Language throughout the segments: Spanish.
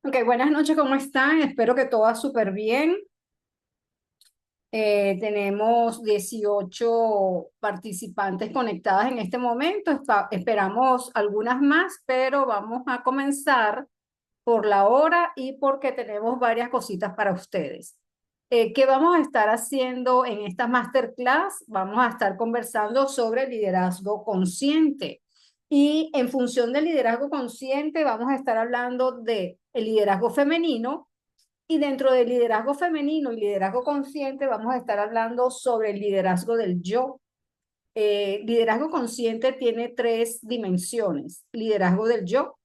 Ok, buenas noches, ¿cómo están? Espero que todas súper bien. Tenemos 18 participantes conectadas en este momento. Esperamos algunas más, pero vamos a comenzar por la hora y porque tenemos varias cositas para ustedes. ¿Qué vamos a estar haciendo en esta masterclass? Vamos a estar conversando sobre liderazgo consciente. Y en función del liderazgo consciente, vamos a estar hablando de el liderazgo femenino. Y dentro del liderazgo femenino y liderazgo consciente, vamos a estar hablando sobre el liderazgo del yo. Liderazgo consciente tiene tres dimensiones: liderazgo del yo,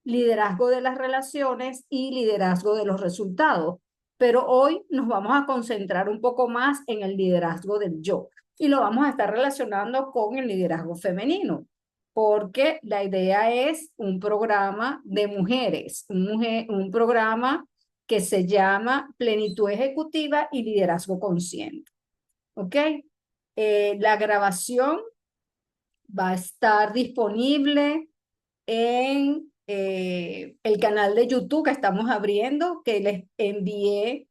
liderazgo de las relaciones y liderazgo de los resultados. Pero hoy nos vamos a concentrar un poco más en el liderazgo del yo y lo vamos a estar relacionando con el liderazgo femenino, porque la idea es un programa de mujeres, un programa que se llama Plenitud Ejecutiva y Liderazgo Consciente. ¿Ok? La grabación va a estar disponible en el canal de YouTube que estamos abriendo, que les envié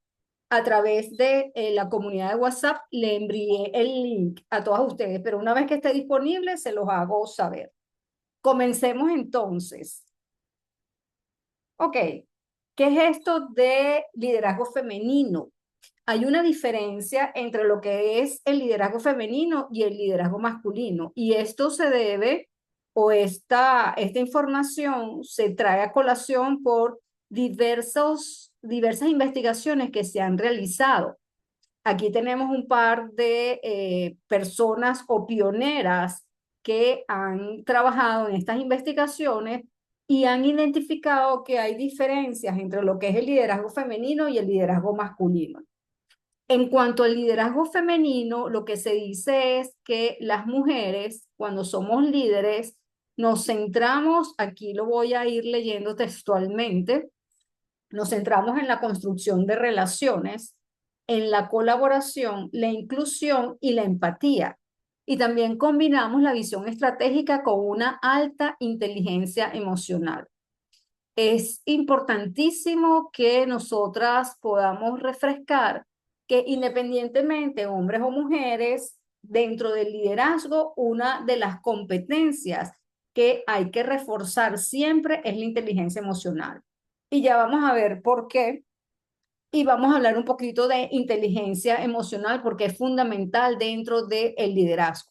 a través de la comunidad de WhatsApp, le envié el link a todas ustedes, pero una vez que esté disponible, se los hago saber. Comencemos entonces. Ok, ¿qué es esto de liderazgo femenino? Hay una diferencia entre lo que es el liderazgo femenino y el liderazgo masculino, y esto se debe, o esta información se trae a colación por diversas investigaciones que se han realizado. Aquí tenemos un par de personas o pioneras que han trabajado en estas investigaciones y han identificado que hay diferencias entre lo que es el liderazgo femenino y el liderazgo masculino. En cuanto al liderazgo femenino, lo que se dice es que las mujeres, cuando somos líderes, nos centramos, aquí lo voy a ir leyendo textualmente, nos centramos en la construcción de relaciones, en la colaboración, la inclusión y la empatía. Y también combinamos la visión estratégica con una alta inteligencia emocional. Es importantísimo que nosotras podamos refrescar que independientemente, hombres o mujeres, dentro del liderazgo, una de las competencias que hay que reforzar siempre es la inteligencia emocional. Y ya vamos a ver por qué. Y vamos a hablar un poquito de inteligencia emocional porque es fundamental dentro del liderazgo.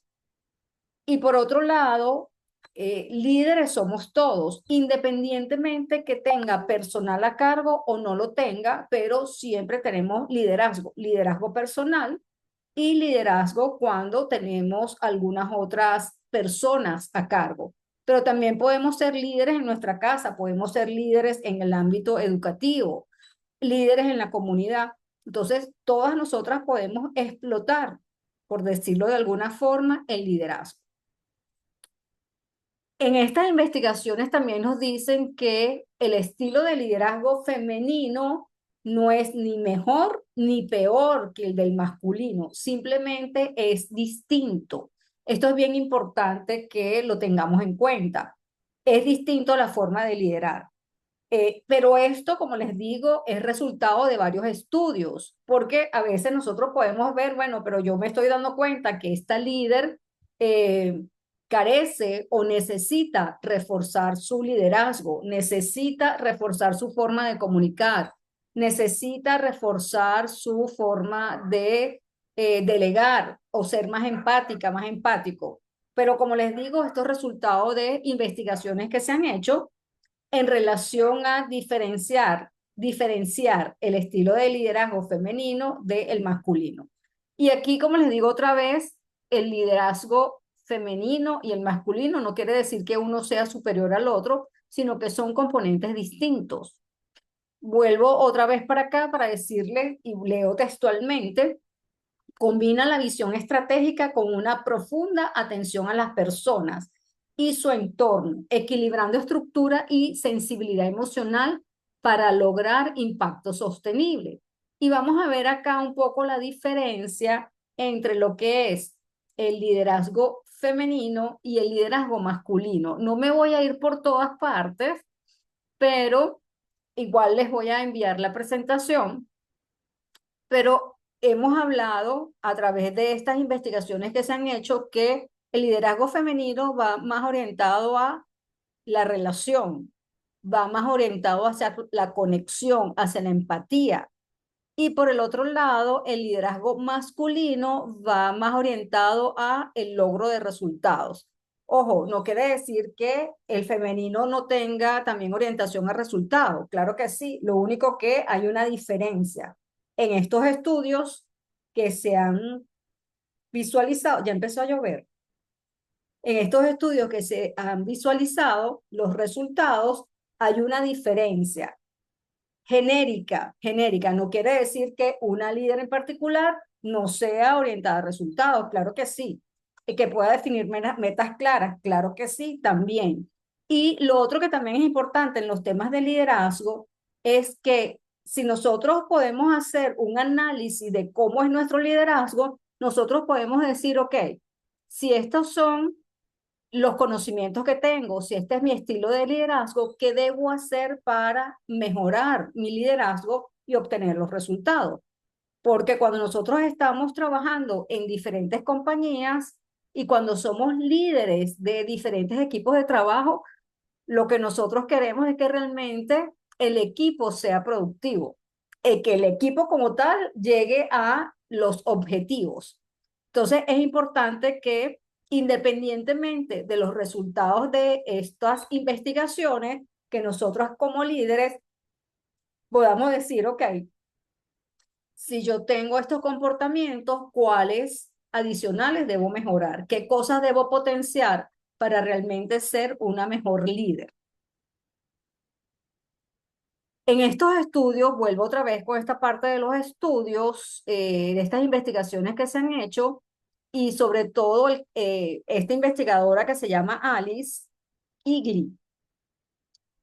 Y por otro lado, líderes somos todos, independientemente que tenga personal a cargo o no lo tenga, pero siempre tenemos liderazgo, liderazgo personal y liderazgo cuando tenemos algunas otras personas a cargo. Pero también podemos ser líderes en nuestra casa, podemos ser líderes en el ámbito educativo, líderes en la comunidad. Entonces, todas nosotras podemos explotar, por decirlo de alguna forma, el liderazgo. En estas investigaciones también nos dicen que el estilo de liderazgo femenino no es ni mejor ni peor que el del masculino, simplemente es distinto. Esto es bien importante que lo tengamos en cuenta. Es distinto la forma de liderar. Pero esto, como les digo, es resultado de varios estudios, porque a veces nosotros podemos ver, bueno, pero yo me estoy dando cuenta que esta líder eh, carece o necesita reforzar su liderazgo, necesita reforzar su forma de comunicar, necesita reforzar su forma de delegar o ser más empática, más empático. Pero como les digo, esto es resultado de investigaciones que se han hecho en relación a diferenciar el estilo de liderazgo femenino del masculino. Y aquí, como les digo otra vez, el liderazgo femenino y el masculino no quiere decir que uno sea superior al otro, sino que son componentes distintos. Vuelvo otra vez para acá para decirle, y leo textualmente: combina la visión estratégica con una profunda atención a las personas y su entorno, equilibrando estructura y sensibilidad emocional para lograr impacto sostenible. Y vamos a ver acá un poco la diferencia entre lo que es el liderazgo femenino y el liderazgo masculino. No me voy a ir por todas partes, pero igual les voy a enviar la presentación, pero hemos hablado a través de estas investigaciones que se han hecho que el liderazgo femenino va más orientado a la relación, va más orientado hacia la conexión, hacia la empatía. Y por el otro lado, el liderazgo masculino va más orientado a el logro de resultados. Ojo, no quiere decir que el femenino no tenga también orientación a resultados. Claro que sí, lo único que hay una diferencia. En estos estudios que se han visualizado, ya empezó a llover. En estos estudios que se han visualizado los resultados, hay una diferencia genérica. No quiere decir que una líder en particular no sea orientada a resultados, claro que sí. Y que pueda definir metas claras, claro que sí, también. Y lo otro que también es importante en los temas de liderazgo es que si nosotros podemos hacer un análisis de cómo es nuestro liderazgo, nosotros podemos decir, ok, si estos son los conocimientos que tengo, si este es mi estilo de liderazgo, ¿qué debo hacer para mejorar mi liderazgo y obtener los resultados? Porque cuando nosotros estamos trabajando en diferentes compañías y cuando somos líderes de diferentes equipos de trabajo, lo que nosotros queremos es que realmente el equipo sea productivo, que el equipo como tal llegue a los objetivos. Entonces, es importante que independientemente de los resultados de estas investigaciones, que nosotros como líderes podamos decir, ok, si yo tengo estos comportamientos, ¿cuáles adicionales debo mejorar? ¿Qué cosas debo potenciar para realmente ser una mejor líder? En estos estudios, vuelvo otra vez con esta parte de los estudios, de estas investigaciones que se han hecho, y sobre todo esta investigadora que se llama Alice Igli.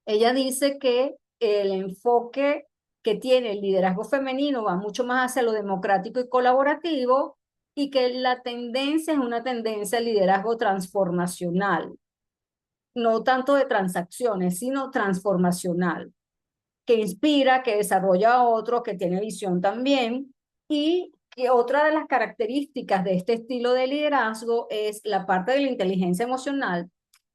Ella dice que el enfoque que tiene el liderazgo femenino va mucho más hacia lo democrático y colaborativo, y que la tendencia es una tendencia al liderazgo transformacional, no tanto de transacciones, sino transformacional, que inspira, que desarrolla a otros, que tiene visión también, y que otra de las características de este estilo de liderazgo es la parte de la inteligencia emocional,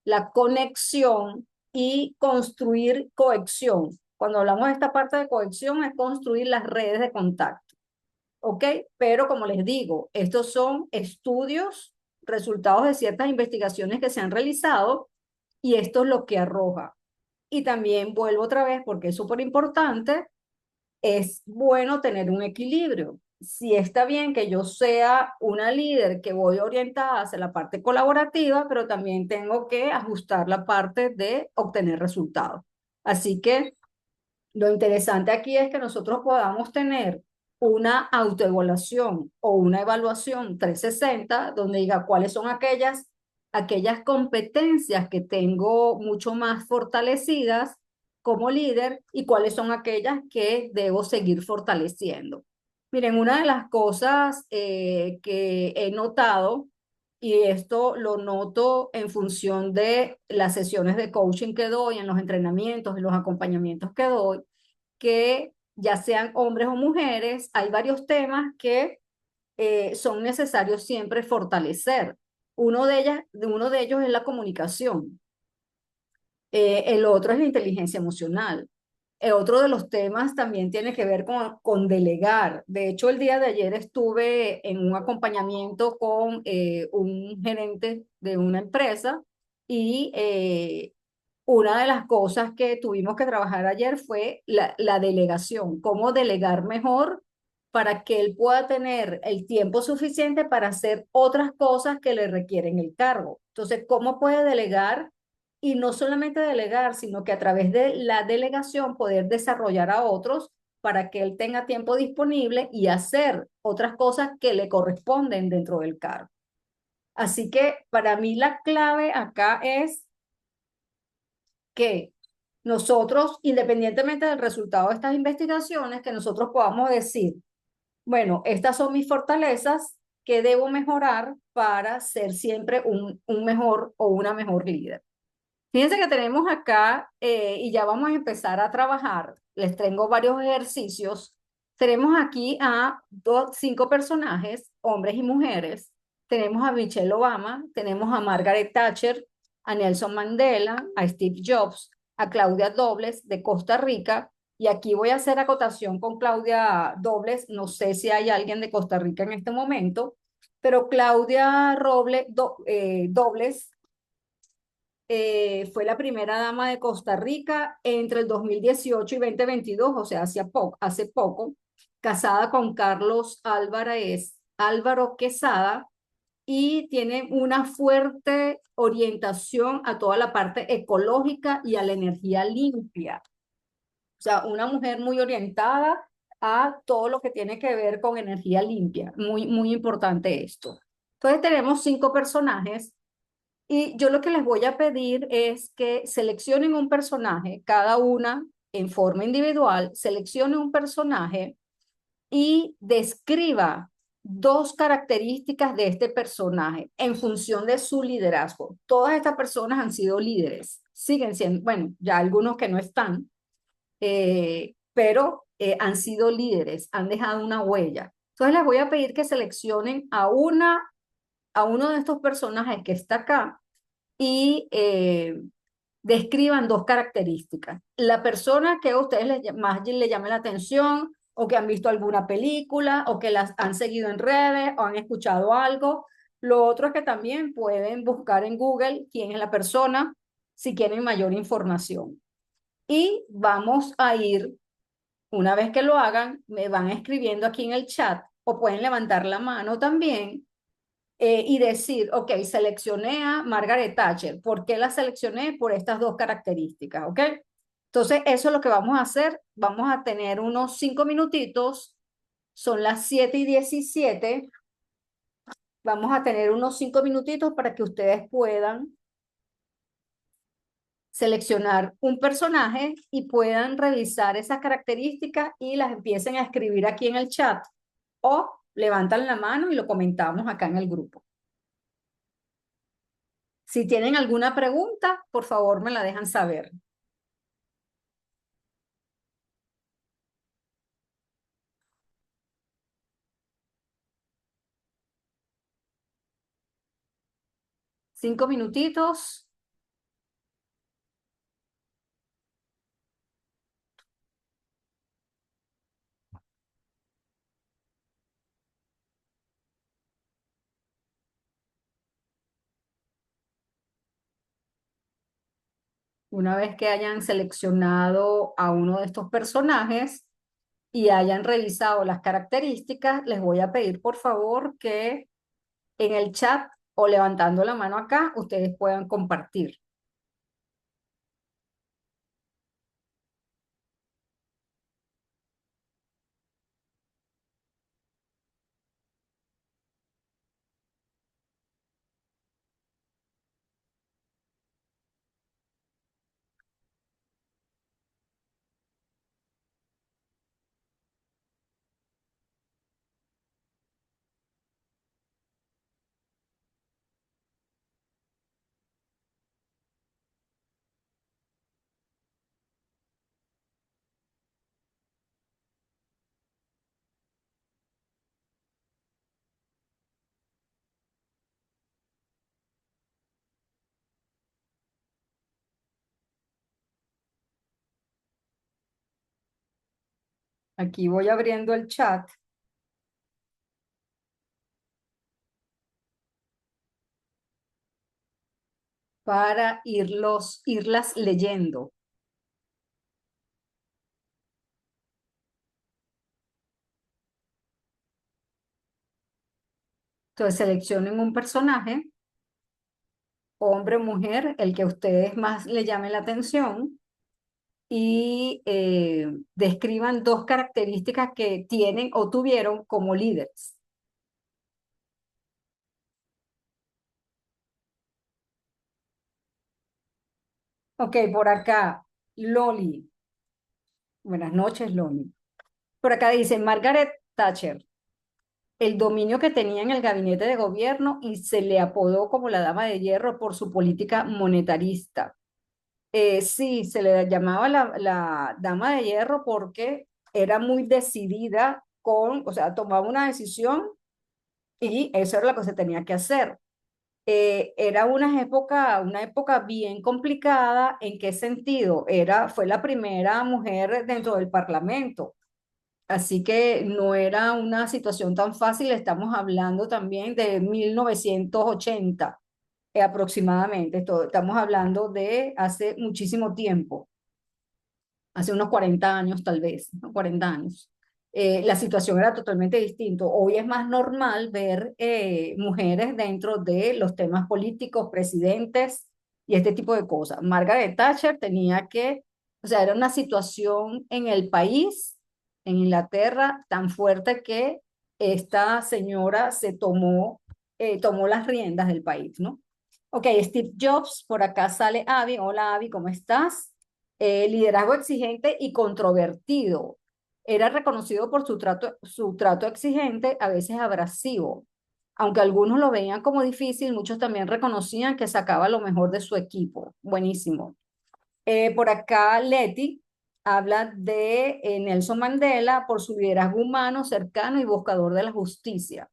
la conexión y construir cohesión. Cuando hablamos de esta parte de cohesión es construir las redes de contacto, ¿ok? Pero como les digo, estos son estudios, resultados de ciertas investigaciones que se han realizado, y esto es lo que arroja. Y también vuelvo otra vez porque es súper importante, es bueno tener un equilibrio. Si está bien que yo sea una líder que voy orientada hacia la parte colaborativa, pero también tengo que ajustar la parte de obtener resultados. Así que lo interesante aquí es que nosotros podamos tener una autoevaluación o una evaluación 360 donde diga cuáles son aquellas competencias que tengo mucho más fortalecidas como líder y cuáles son aquellas que debo seguir fortaleciendo. Miren, una de las cosas que he notado, y esto lo noto en función de las sesiones de coaching que doy, en los entrenamientos, en los acompañamientos que doy, que ya sean hombres o mujeres, hay varios temas que son necesarios siempre fortalecer. Uno de ellos es la comunicación. El otro es la inteligencia emocional. El otro de los temas también tiene que ver con delegar. De hecho, el día de ayer estuve en un acompañamiento con un gerente de una empresa, y una de las cosas que tuvimos que trabajar ayer fue la delegación, cómo delegar mejor para que él pueda tener el tiempo suficiente para hacer otras cosas que le requieren el cargo. Entonces, ¿cómo puede delegar? Y no solamente delegar, sino que a través de la delegación poder desarrollar a otros para que él tenga tiempo disponible y hacer otras cosas que le corresponden dentro del cargo. Así que para mí la clave acá es que nosotros, independientemente del resultado de estas investigaciones, que nosotros podamos decir, bueno, estas son mis fortalezas, ¿qué debo mejorar para ser siempre un mejor o una mejor líder? Fíjense que tenemos acá, y ya vamos a empezar a trabajar. Les tengo varios ejercicios. Tenemos aquí a cinco personajes, hombres y mujeres. Tenemos a Michelle Obama, tenemos a Margaret Thatcher, a Nelson Mandela, a Steve Jobs, a Claudia Dobles de Costa Rica. Y aquí voy a hacer acotación con Claudia Dobles. No sé si hay alguien de Costa Rica en este momento, pero Dobles fue la primera dama de Costa Rica entre el 2018 y 2022, o sea, hace poco, casada con Carlos Álvaro Quesada, y tiene una fuerte orientación a toda la parte ecológica y a la energía limpia. O sea, una mujer muy orientada a todo lo que tiene que ver con energía limpia. Muy, muy importante esto. Entonces tenemos cinco personajes y yo lo que les voy a pedir es que seleccionen un personaje, cada una en forma individual, seleccione un personaje y describa dos características de este personaje en función de su liderazgo. Todas estas personas han sido líderes, siguen siendo, bueno, ya algunos que no están, pero han sido líderes, han dejado una huella. Entonces les voy a pedir que seleccionen a uno de estos personajes que está acá y describan dos características. La persona que a ustedes más le llame la atención o que han visto alguna película o que las han seguido en redes o han escuchado algo. Lo otro es que también pueden buscar en Google quién es la persona si quieren mayor información. Y vamos a ir, una vez que lo hagan, me van escribiendo aquí en el chat o pueden levantar la mano también y decir, ok, seleccioné a Margaret Thatcher. ¿Por qué la seleccioné? Por estas dos características, ¿ok? Entonces, eso es lo que vamos a hacer. Vamos a tener unos 5 minutitos. Son las 7:17. Vamos a tener unos 5 minutitos para que ustedes puedan seleccionar un personaje y puedan revisar esas características y las empiecen a escribir aquí en el chat o levantan la mano y lo comentamos acá en el grupo. Si tienen alguna pregunta, por favor me la dejan saber. Cinco minutitos. Una vez que hayan seleccionado a uno de estos personajes y hayan revisado las características, les voy a pedir por favor que en el chat o levantando la mano acá, ustedes puedan compartir. Aquí voy abriendo el chat para irlas leyendo. Entonces seleccionen un personaje, hombre o mujer, el que a ustedes más le llame la atención y describan dos características que tienen o tuvieron como líderes. Ok, por acá, Loli. Buenas noches, Loli. Por acá dice Margaret Thatcher, el dominio que tenía en el gabinete de gobierno y se le apodó como la Dama de Hierro por su política monetarista. Sí, se le llamaba la dama de hierro porque era muy decidida o sea, tomaba una decisión y eso era lo que se tenía que hacer. Era una época bien complicada. ¿En qué sentido? Fue la primera mujer dentro del Parlamento. Así que no era una situación tan fácil. Estamos hablando también de 1980 aproximadamente. Estamos hablando de hace muchísimo tiempo, hace unos 40 años tal vez, ¿no? 40 años. La situación era totalmente distinta. Hoy es más normal ver mujeres dentro de los temas políticos, presidentes y este tipo de cosas. Margaret Thatcher o sea, era una situación en el país, en Inglaterra, tan fuerte que esta señora tomó las riendas del país, ¿no? Ok, Steve Jobs, por acá sale Abby. Hola Abby, ¿cómo estás? Liderazgo exigente y controvertido. Era reconocido por su trato exigente, a veces abrasivo. Aunque algunos lo veían como difícil, muchos también reconocían que sacaba lo mejor de su equipo. Buenísimo. Por acá Leti habla de Nelson Mandela por su liderazgo humano, cercano y buscador de la justicia.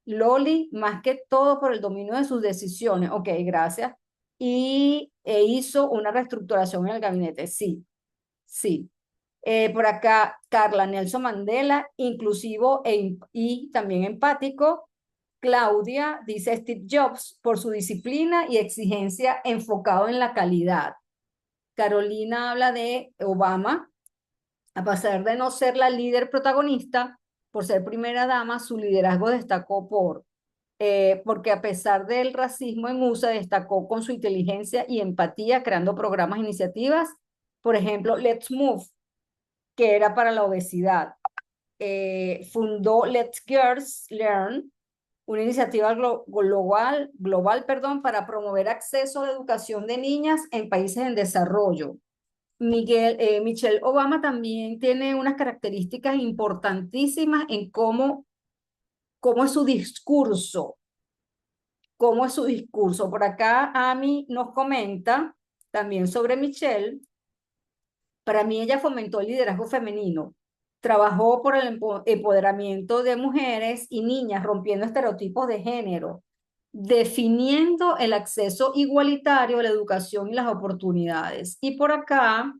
Loli, más que todo por el dominio de sus decisiones. Ok, gracias. Hizo una reestructuración en el gabinete. Sí, sí. Por acá, Carla, Nelson Mandela, inclusivo y también empático. Claudia dice Steve Jobs por su disciplina y exigencia enfocado en la calidad. Carolina habla de Obama, a pesar de no ser la líder protagonista, por ser primera dama, su liderazgo destacó porque a pesar del racismo en USA, destacó con su inteligencia y empatía, creando programas e iniciativas. Por ejemplo, Let's Move, que era para la obesidad. Fundó Let's Girls Learn, una iniciativa global, perdón, para promover acceso a la educación de niñas en países en desarrollo. Michelle Obama también tiene unas características importantísimas en cómo es su discurso. ¿Cómo es su discurso? Por acá, Ami nos comenta también sobre Michelle. Para mí, ella fomentó el liderazgo femenino. Trabajó por el empoderamiento de mujeres y niñas, rompiendo estereotipos de género, definiendo el acceso igualitario a la educación y las oportunidades. Y por acá,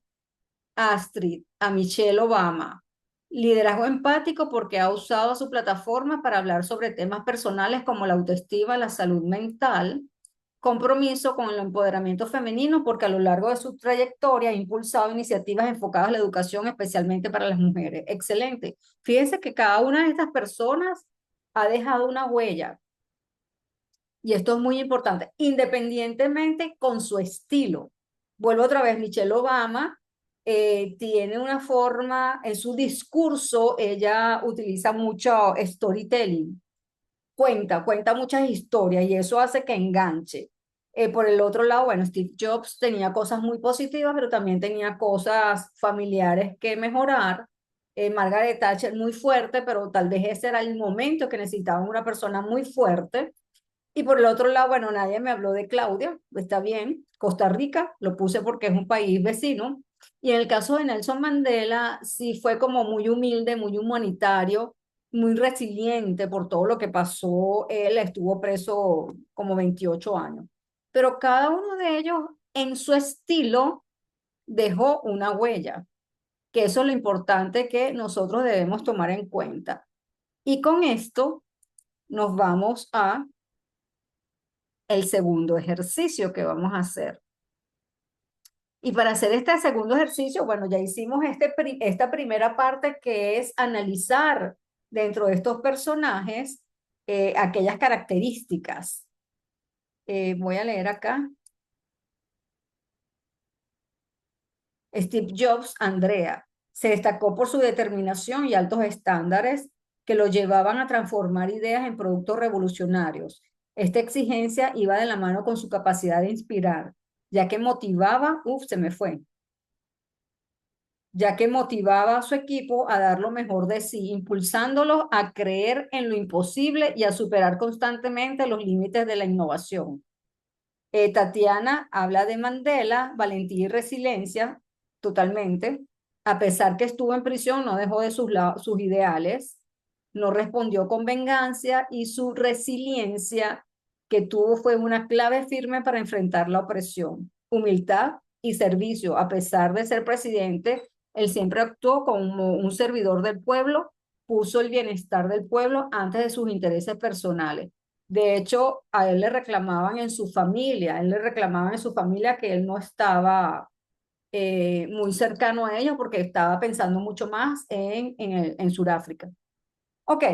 Astrid, a Michelle Obama. Liderazgo empático porque ha usado su plataforma para hablar sobre temas personales como la autoestima, la salud mental. Compromiso con el empoderamiento femenino porque a lo largo de su trayectoria ha impulsado iniciativas enfocadas a la educación, especialmente para las mujeres. Excelente. Fíjense que cada una de estas personas ha dejado una huella y esto es muy importante, independientemente con su estilo. Vuelvo otra vez, Michelle Obama tiene una forma, en su discurso, ella utiliza mucho storytelling, cuenta muchas historias y eso hace que enganche. Por el otro lado, bueno, Steve Jobs tenía cosas muy positivas, pero también tenía cosas familiares que mejorar. Margaret Thatcher muy fuerte, pero tal vez ese era el momento que necesitaban una persona muy fuerte. Y por el otro lado, bueno, nadie me habló de Claudia, está bien, Costa Rica, lo puse porque es un país vecino. Y en el caso de Nelson Mandela, sí fue como muy humilde, muy humanitario, muy resiliente por todo lo que pasó. Él estuvo preso como 28 años. Pero cada uno de ellos, en su estilo, dejó una huella, que eso es lo importante que nosotros debemos tomar en cuenta. Y con esto nos vamos a el segundo ejercicio que vamos a hacer. Y para hacer este segundo ejercicio, bueno, ya hicimos esta primera parte que es analizar dentro de estos personajes aquellas características. Voy a leer acá. Steve Jobs, Andrea, se destacó por su determinación y altos estándares que lo llevaban a transformar ideas en productos revolucionarios. Esta exigencia iba de la mano con su capacidad de inspirar, ya que motivaba, se me fue, ya que motivaba a su equipo a dar lo mejor de sí, impulsándolos a creer en lo imposible y a superar constantemente los límites de la innovación. Tatiana habla de Mandela, valentía y resiliencia, totalmente. A pesar que estuvo en prisión, no dejó de sus ideales, no respondió con venganza y su resiliencia que tuvo fue una clave firme para enfrentar la opresión. Humildad y servicio. A pesar de ser presidente, él siempre actuó como un servidor del pueblo, puso el bienestar del pueblo antes de sus intereses personales. De hecho, a él le reclamaban en su familia, él le reclamaban en su familia que él no estaba muy cercano a ellos porque estaba pensando mucho más en Sudáfrica. Ok,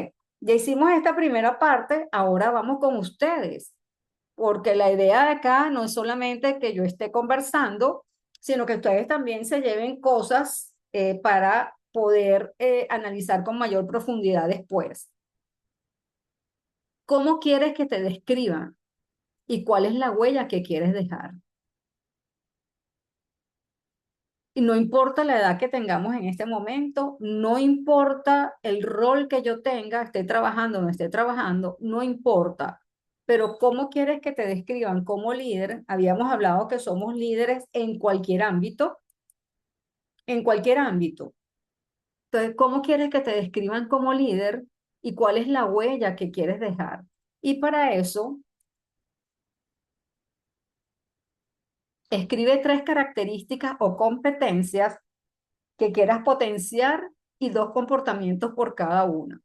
ya hicimos esta primera parte, ahora vamos con ustedes, porque la idea de acá no es solamente que yo esté conversando, sino que ustedes también se lleven cosas para poder analizar con mayor profundidad después. ¿Cómo quieres que te describan? ¿Y cuál es la huella que quieres dejar? Y no importa la edad que tengamos en este momento, no importa el rol que yo tenga, esté trabajando o no esté trabajando, no importa. Pero ¿cómo quieres que te describan como líder? Habíamos hablado que somos líderes en cualquier ámbito, en cualquier ámbito. Entonces, ¿cómo quieres que te describan como líder y cuál es la huella que quieres dejar? Y para eso, escribe tres características o competencias que quieras potenciar y dos comportamientos por cada una.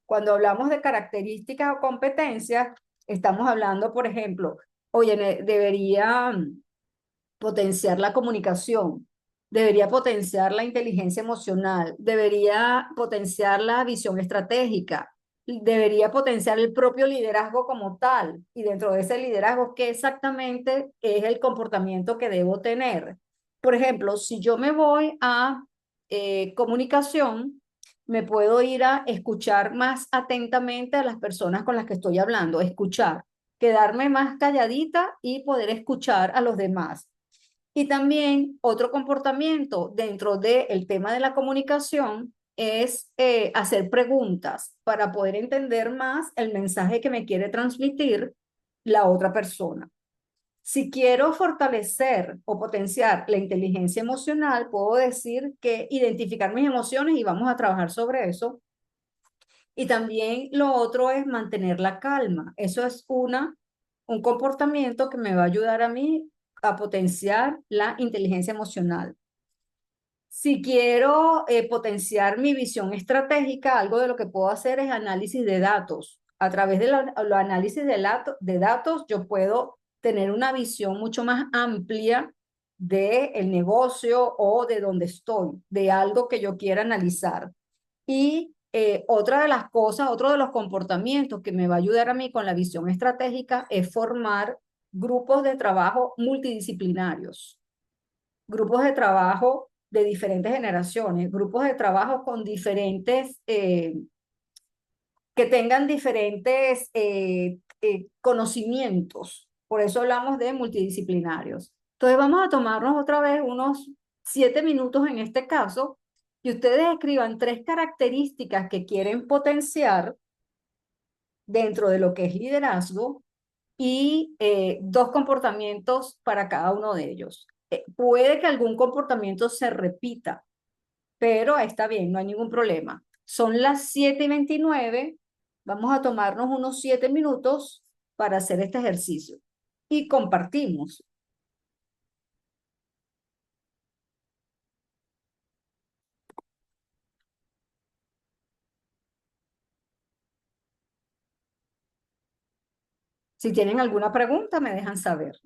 Cuando hablamos de características o competencias, estamos hablando, por ejemplo, oye, debería potenciar la comunicación, debería potenciar la inteligencia emocional, debería potenciar la visión estratégica, debería potenciar el propio liderazgo como tal. Y dentro de ese liderazgo, ¿qué exactamente es el comportamiento que debo tener? Por ejemplo, si yo me voy a comunicación, me puedo ir a escuchar más atentamente a las personas con las que estoy hablando, escuchar, quedarme más calladita y poder escuchar a los demás. Y también otro comportamiento dentro del tema de la comunicación es hacer preguntas para poder entender más el mensaje que me quiere transmitir la otra persona. Si quiero fortalecer o potenciar la inteligencia emocional, puedo decir que identificar mis emociones y vamos a trabajar sobre eso. Y también lo otro es mantener la calma. Eso es un comportamiento que me va a ayudar a mí a potenciar la inteligencia emocional. Si quiero potenciar mi visión estratégica, algo de lo que puedo hacer es análisis de datos. A través de los análisis de datos, yo puedo tener una visión mucho más amplia del negocio o de donde estoy, de algo que yo quiera analizar. Y otra de las cosas, otro de los comportamientos que me va a ayudar a mí con la visión estratégica es formar grupos de trabajo multidisciplinarios, grupos de trabajo de diferentes generaciones, grupos de trabajo con diferentes, que tengan diferentes conocimientos. Por eso hablamos de multidisciplinarios. Entonces vamos a tomarnos otra vez unos 7 minutos en este caso y ustedes escriban tres características que quieren potenciar dentro de lo que es liderazgo y dos comportamientos para cada uno de ellos. Puede que algún comportamiento se repita, pero está bien, no hay ningún problema. Son las 7:29. Vamos a tomarnos unos 7 minutos para hacer este ejercicio y compartimos. Si tienen alguna pregunta, me dejan saber.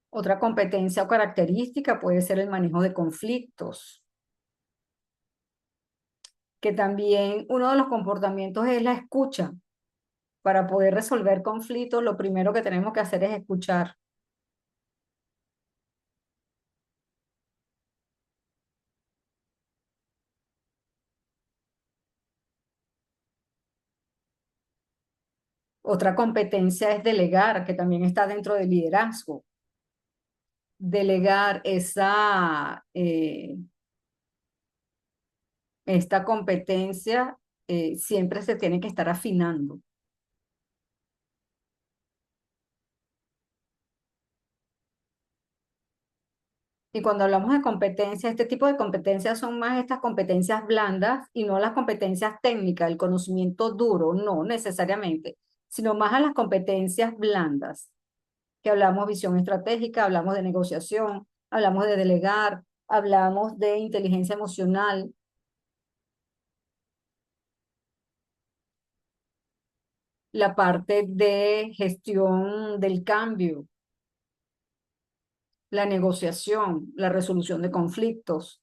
Otra competencia o característica puede ser el manejo de conflictos, que también uno de los comportamientos es la escucha. Para poder resolver conflictos, lo primero que tenemos que hacer es escuchar. Otra competencia es delegar, que también está dentro del liderazgo. Delegar esta competencia siempre se tiene que estar afinando. Y cuando hablamos de competencias, este tipo de competencias son más estas competencias blandas y no las competencias técnicas, el conocimiento duro, no necesariamente, sino más a las competencias blandas, que hablamos visión estratégica, hablamos de negociación, hablamos de delegar, hablamos de inteligencia emocional, la parte de gestión del cambio, la negociación, la resolución de conflictos.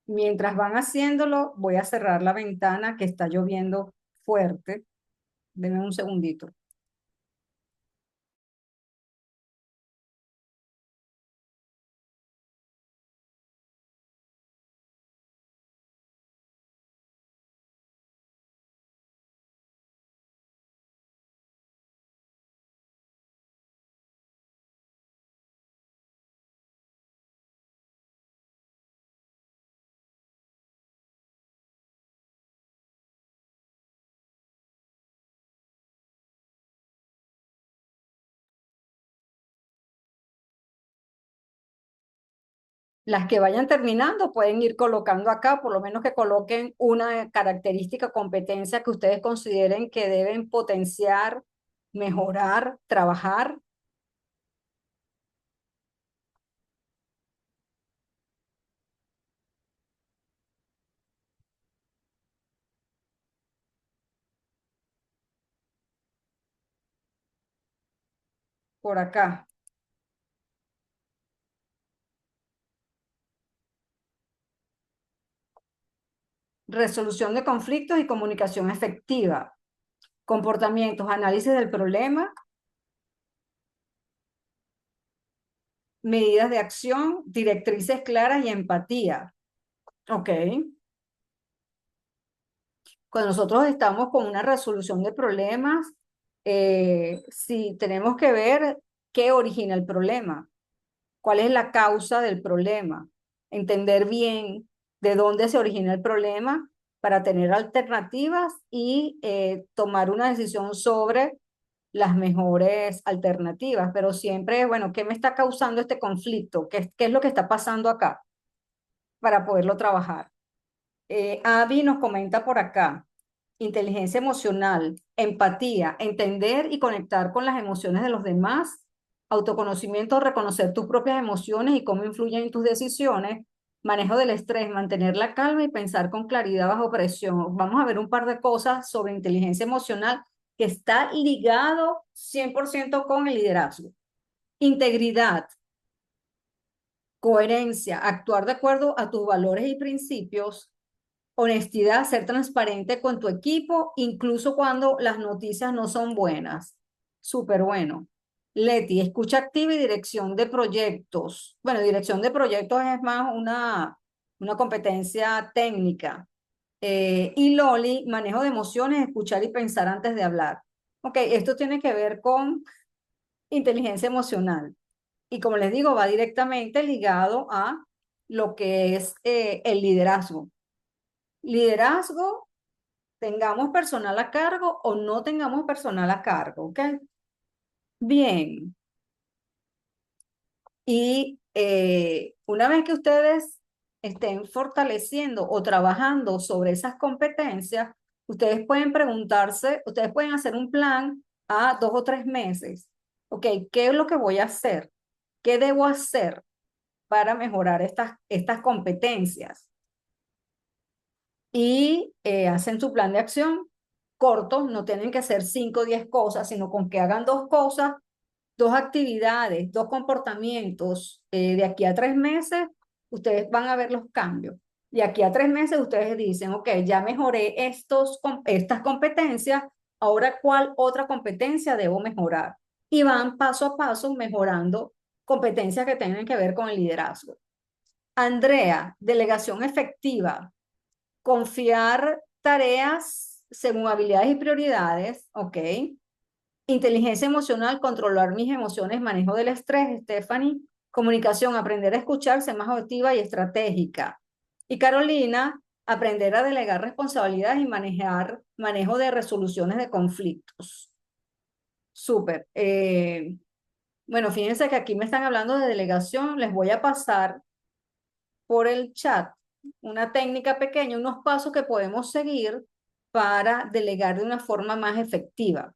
Mientras van haciéndolo, voy a cerrar la ventana que está lloviendo fuerte. Denme un segundito. Las que vayan terminando pueden ir colocando acá, por lo menos que coloquen una característica, competencia que ustedes consideren que deben potenciar, mejorar, trabajar por acá. Resolución de conflictos y comunicación efectiva. Comportamientos, análisis del problema, medidas de acción, directrices claras y empatía. Ok. Cuando nosotros estamos con una resolución de problemas, sí tenemos que ver qué origina el problema, cuál es la causa del problema, entender bien de dónde se origina el problema para tener alternativas y tomar una decisión sobre las mejores alternativas. Pero siempre, bueno, ¿qué me está causando este conflicto? ¿Qué es lo que está pasando acá para poderlo trabajar? Avi nos comenta por acá, inteligencia emocional, empatía, entender y conectar con las emociones de los demás, autoconocimiento, reconocer tus propias emociones y cómo influyen en tus decisiones, manejo del estrés, mantener la calma y pensar con claridad bajo presión. Vamos a ver un par de cosas sobre inteligencia emocional que está ligado 100% con el liderazgo. Integridad, coherencia, actuar de acuerdo a tus valores y principios, honestidad, ser transparente con tu equipo, incluso cuando las noticias no son buenas. Súper bueno. Leti, escucha activa y dirección de proyectos. Bueno, dirección de proyectos es más una competencia técnica. Y Loli, manejo de emociones, escuchar y pensar antes de hablar. Ok, esto tiene que ver con inteligencia emocional. Y como les digo, va directamente ligado a lo que es el liderazgo. Liderazgo, tengamos personal a cargo o no tengamos personal a cargo, ¿ok? Bien, y una vez que ustedes estén fortaleciendo o trabajando sobre esas competencias, ustedes pueden preguntarse, ustedes pueden hacer un plan a 2 o 3 meses, ¿ok? ¿Qué es lo que voy a hacer? ¿Qué debo hacer para mejorar estas competencias? Y hacen su plan de acción. cortos, no tienen que ser 5 o 10 cosas, sino con que hagan 2 cosas, 2 actividades, 2 comportamientos, de aquí a 3 meses, ustedes van a ver los cambios. De aquí a 3 meses, ustedes dicen, ok, ya mejoré estas competencias, ahora ¿cuál otra competencia debo mejorar? Y van paso a paso mejorando competencias que tengan que ver con el liderazgo. Andrea, delegación efectiva, confiar tareas según habilidades y prioridades, ok. Inteligencia emocional, controlar mis emociones, manejo del estrés, Stephanie. Comunicación, aprender a escuchar, ser más objetiva y estratégica. Y Carolina, aprender a delegar responsabilidades y manejo de resoluciones de conflictos. Súper. Bueno, fíjense que aquí me están hablando de delegación. Les voy a pasar por el chat una técnica pequeña, unos pasos que podemos seguir para delegar de una forma más efectiva.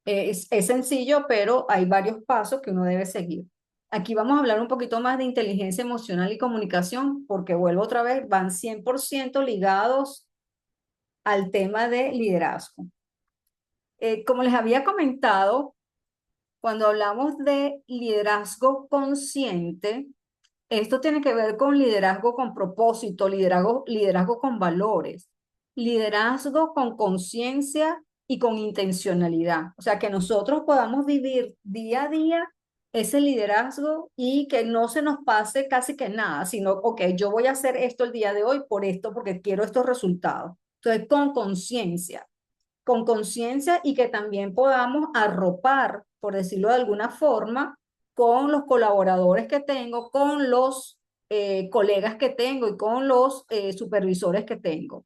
Es sencillo, pero hay varios pasos que uno debe seguir. Aquí vamos a hablar un poquito más de inteligencia emocional y comunicación, porque vuelvo otra vez, van 100% ligados al tema de liderazgo. Como les había comentado, cuando hablamos de liderazgo consciente, esto tiene que ver con liderazgo con propósito, liderazgo con valores, liderazgo con conciencia y con intencionalidad. O sea, que nosotros podamos vivir día a día ese liderazgo y que no se nos pase casi que nada, sino, ok, yo voy a hacer esto el día de hoy por esto, porque quiero estos resultados. Entonces, con conciencia y que también podamos arropar, por decirlo de alguna forma, con los colaboradores que tengo, con los colegas que tengo y con los supervisores que tengo.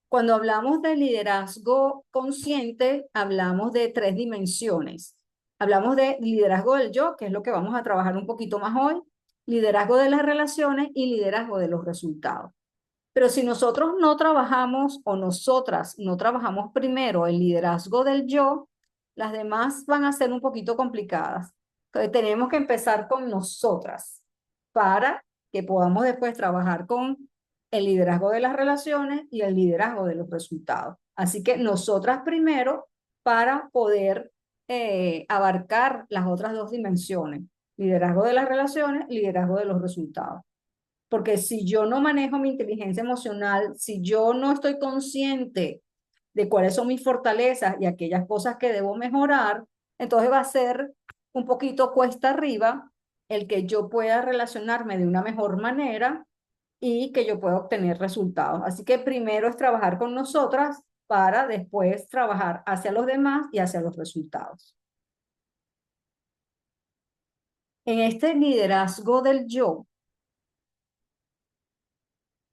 Cuando hablamos de liderazgo consciente, hablamos de 3 dimensiones. Hablamos de liderazgo del yo, que es lo que vamos a trabajar un poquito más hoy, liderazgo de las relaciones y liderazgo de los resultados. Pero si nosotros no trabajamos o nosotras no trabajamos primero el liderazgo del yo, las demás van a ser un poquito complicadas. Entonces tenemos que empezar con nosotras para que podamos después trabajar con el liderazgo de las relaciones y el liderazgo de los resultados. Así que nosotras primero para poder abarcar las otras 2 dimensiones, liderazgo de las relaciones, liderazgo de los resultados. Porque si yo no manejo mi inteligencia emocional, si yo no estoy consciente de cuáles son mis fortalezas y aquellas cosas que debo mejorar, entonces va a ser un poquito cuesta arriba el que yo pueda relacionarme de una mejor manera y que yo pueda obtener resultados. Así que primero es trabajar con nosotras para después trabajar hacia los demás y hacia los resultados. En este liderazgo del yo,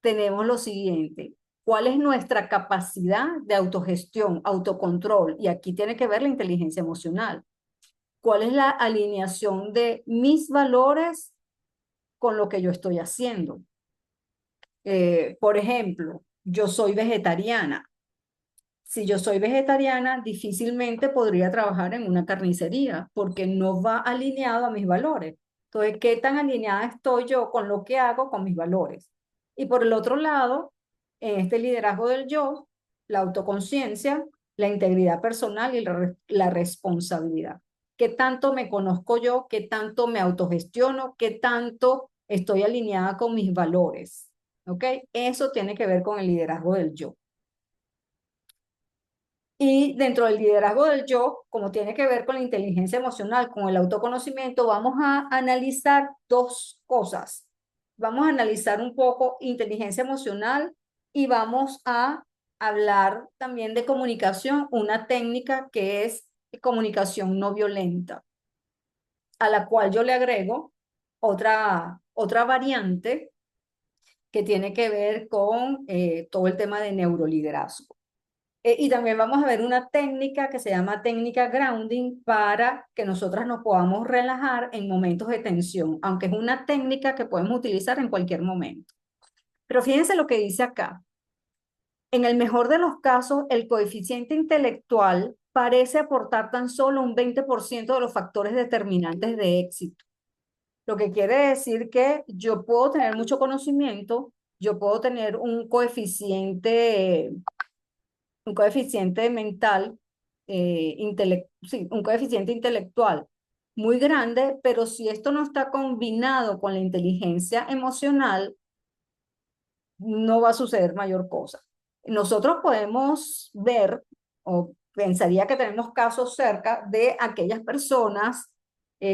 tenemos lo siguiente. ¿Cuál es nuestra capacidad de autogestión, autocontrol? Y aquí tiene que ver la inteligencia emocional. ¿Cuál es la alineación de mis valores con lo que yo estoy haciendo? Por ejemplo, yo soy vegetariana. Si yo soy vegetariana, difícilmente podría trabajar en una carnicería porque no va alineado a mis valores. Entonces, ¿qué tan alineada estoy yo con lo que hago, con mis valores? Y por el otro lado, en este liderazgo del yo, la autoconciencia, la integridad personal y la responsabilidad. ¿Qué tanto me conozco yo? ¿Qué tanto me autogestiono? ¿Qué tanto estoy alineada con mis valores? ¿Ok? Eso tiene que ver con el liderazgo del yo. Y dentro del liderazgo del yo, como tiene que ver con la inteligencia emocional, con el autoconocimiento, vamos a analizar 2 cosas. Vamos a analizar un poco inteligencia emocional y vamos a hablar también de comunicación, una técnica que es comunicación no violenta, a la cual yo le agrego otra variante que tiene que ver con todo el tema de neuroliderazgo. Y también vamos a ver una técnica que se llama técnica grounding para que nosotras nos podamos relajar en momentos de tensión, aunque es una técnica que podemos utilizar en cualquier momento. Pero fíjense lo que dice acá. En el mejor de los casos, el coeficiente intelectual parece aportar tan solo un 20% de los factores determinantes de éxito. Lo que quiere decir que yo puedo tener mucho conocimiento, yo puedo tener un coeficiente un coeficiente mental, sí, un coeficiente intelectual muy grande, pero si esto no está combinado con la inteligencia emocional, no va a suceder mayor cosa. Nosotros podemos ver, o pensaría que tenemos casos cerca de aquellas personas,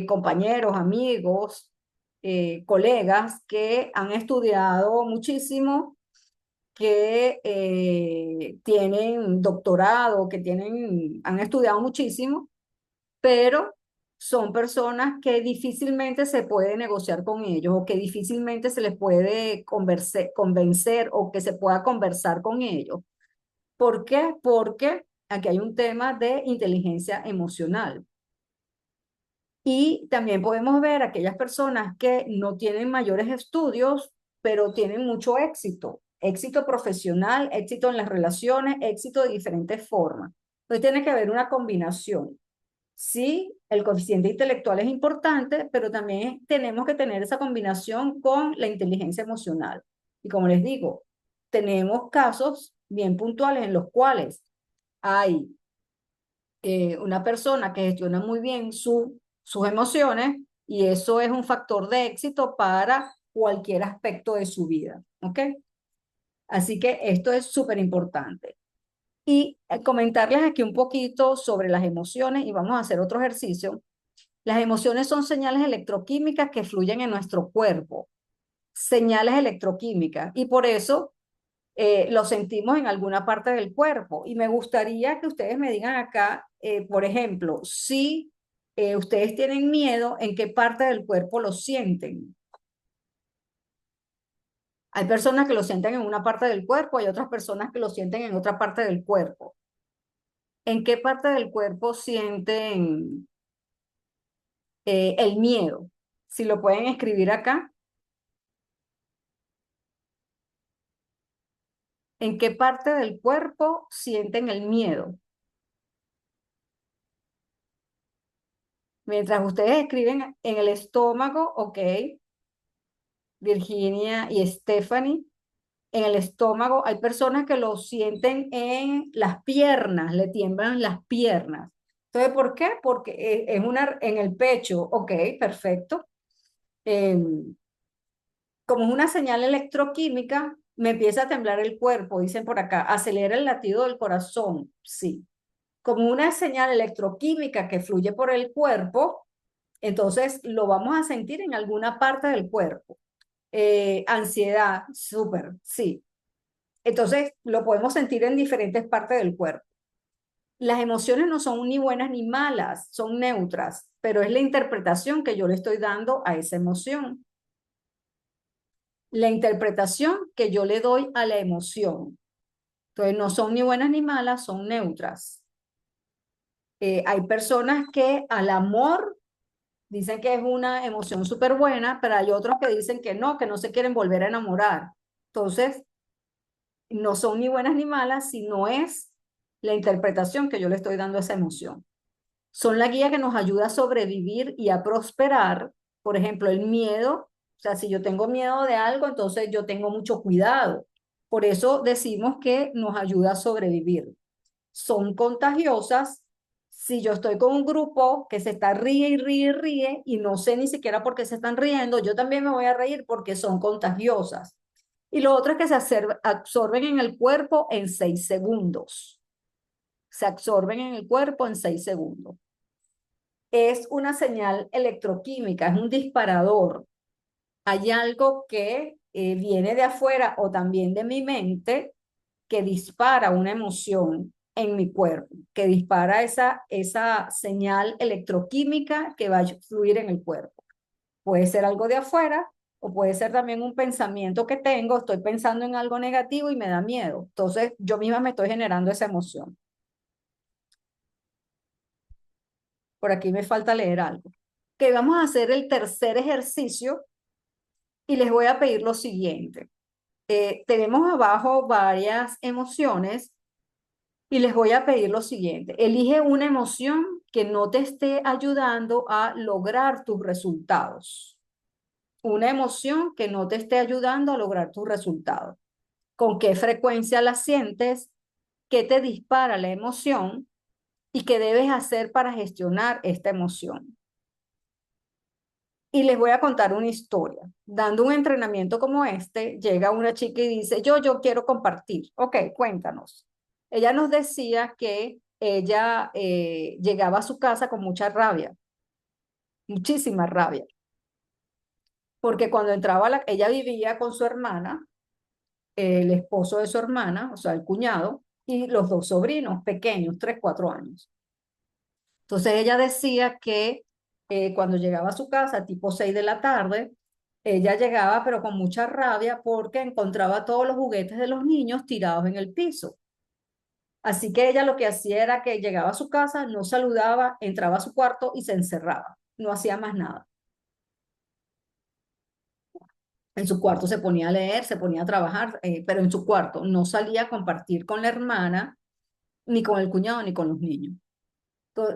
compañeros, amigos, colegas que han estudiado muchísimo, que tienen doctorado, han estudiado muchísimo, pero son personas que difícilmente se puede negociar con ellos o que difícilmente se les puede convencer o que se pueda conversar con ellos. ¿Por qué? Porque aquí hay un tema de inteligencia emocional. Y también podemos ver aquellas personas que no tienen mayores estudios, pero tienen mucho éxito, éxito profesional, éxito en las relaciones, éxito de diferentes formas. Entonces tiene que haber una combinación. Sí, el coeficiente intelectual es importante, pero también tenemos que tener esa combinación con la inteligencia emocional. Y como les digo, tenemos casos bien puntuales en los cuales hay una persona que gestiona muy bien sus emociones y eso es un factor de éxito para cualquier aspecto de su vida. ¿Ok? Así que esto es súper importante. Y comentarles aquí un poquito sobre las emociones y vamos a hacer otro ejercicio. Las emociones son señales electroquímicas que fluyen en nuestro cuerpo, señales electroquímicas, y por eso lo sentimos en alguna parte del cuerpo. Y me gustaría que ustedes me digan acá, por ejemplo, si ustedes tienen miedo, ¿en qué parte del cuerpo lo sienten? Hay personas que lo sienten en una parte del cuerpo, hay otras personas que lo sienten en otra parte del cuerpo. ¿En qué parte del cuerpo sienten el miedo? Si lo pueden escribir acá. ¿En qué parte del cuerpo sienten el miedo? Mientras ustedes escriben en el estómago, ok, Virginia y Stephanie, en el estómago hay personas que lo sienten en las piernas, le tiemblan las piernas. Entonces, ¿por qué? Porque es una en el pecho, ok, perfecto. Como es una señal electroquímica, me empieza a temblar el cuerpo, dicen por acá, acelera el latido del corazón, sí. Como una señal electroquímica que fluye por el cuerpo, entonces lo vamos a sentir en alguna parte del cuerpo. Ansiedad, súper, sí. Entonces lo podemos sentir en diferentes partes del cuerpo. Las emociones no son ni buenas ni malas, son neutras, pero es la interpretación que yo le estoy dando a esa emoción. La interpretación que yo le doy a la emoción. Entonces no son ni buenas ni malas, son neutras. Hay personas que al amor dicen que es una emoción súper buena, pero hay otros que no se quieren volver a enamorar. Entonces, no son ni buenas ni malas, sino es la interpretación que yo le estoy dando a esa emoción. Son la guía que nos ayuda a sobrevivir y a prosperar. Por ejemplo, el miedo, o sea, si yo tengo miedo de algo, entonces yo tengo mucho cuidado. Por eso decimos que nos ayuda a sobrevivir. Son contagiosas. Si yo estoy con un grupo que se está ríe y ríe y ríe y no sé ni siquiera por qué se están riendo, yo también me voy a reír porque son contagiosas. Y lo otro es que absorben en el cuerpo en 6 segundos. Se absorben en el cuerpo en 6 segundos. Es una señal electroquímica, es un disparador. Hay algo que viene de afuera o también de mi mente que dispara una emoción en mi cuerpo, que dispara esa señal electroquímica que va a fluir en el cuerpo. Puede ser algo de afuera o puede ser también un pensamiento que tengo, estoy pensando en algo negativo y me da miedo. Entonces yo misma me estoy generando esa emoción. Por aquí me falta leer algo. Que vamos a hacer el tercer ejercicio y les voy a pedir lo siguiente. Tenemos abajo varias emociones y les voy a pedir lo siguiente. Elige una emoción que no te esté ayudando a lograr tus resultados. Una emoción que no te esté ayudando a lograr tus resultados. ¿Con qué frecuencia la sientes? qué te dispara la emoción y qué debes hacer para gestionar esta emoción. Y les voy a contar una historia. Dando un entrenamiento como este, llega una chica y dice, yo quiero compartir. Ok, cuéntanos. Ella nos decía que ella llegaba a su casa con mucha rabia, muchísima rabia, porque cuando entraba, ella vivía con su hermana, el esposo de su hermana, o sea, el cuñado, y los dos sobrinos pequeños, 3, 4 años. Entonces ella decía que cuando llegaba a su casa, tipo 6 de la tarde, ella llegaba pero con mucha rabia porque encontraba todos los juguetes de los niños tirados en el piso. Así que ella lo que hacía era que llegaba a su casa, no saludaba, entraba a su cuarto y se encerraba. No hacía más nada. En su cuarto se ponía a leer, se ponía a trabajar, pero en su cuarto no salía a compartir con la hermana, ni con el cuñado, ni con los niños.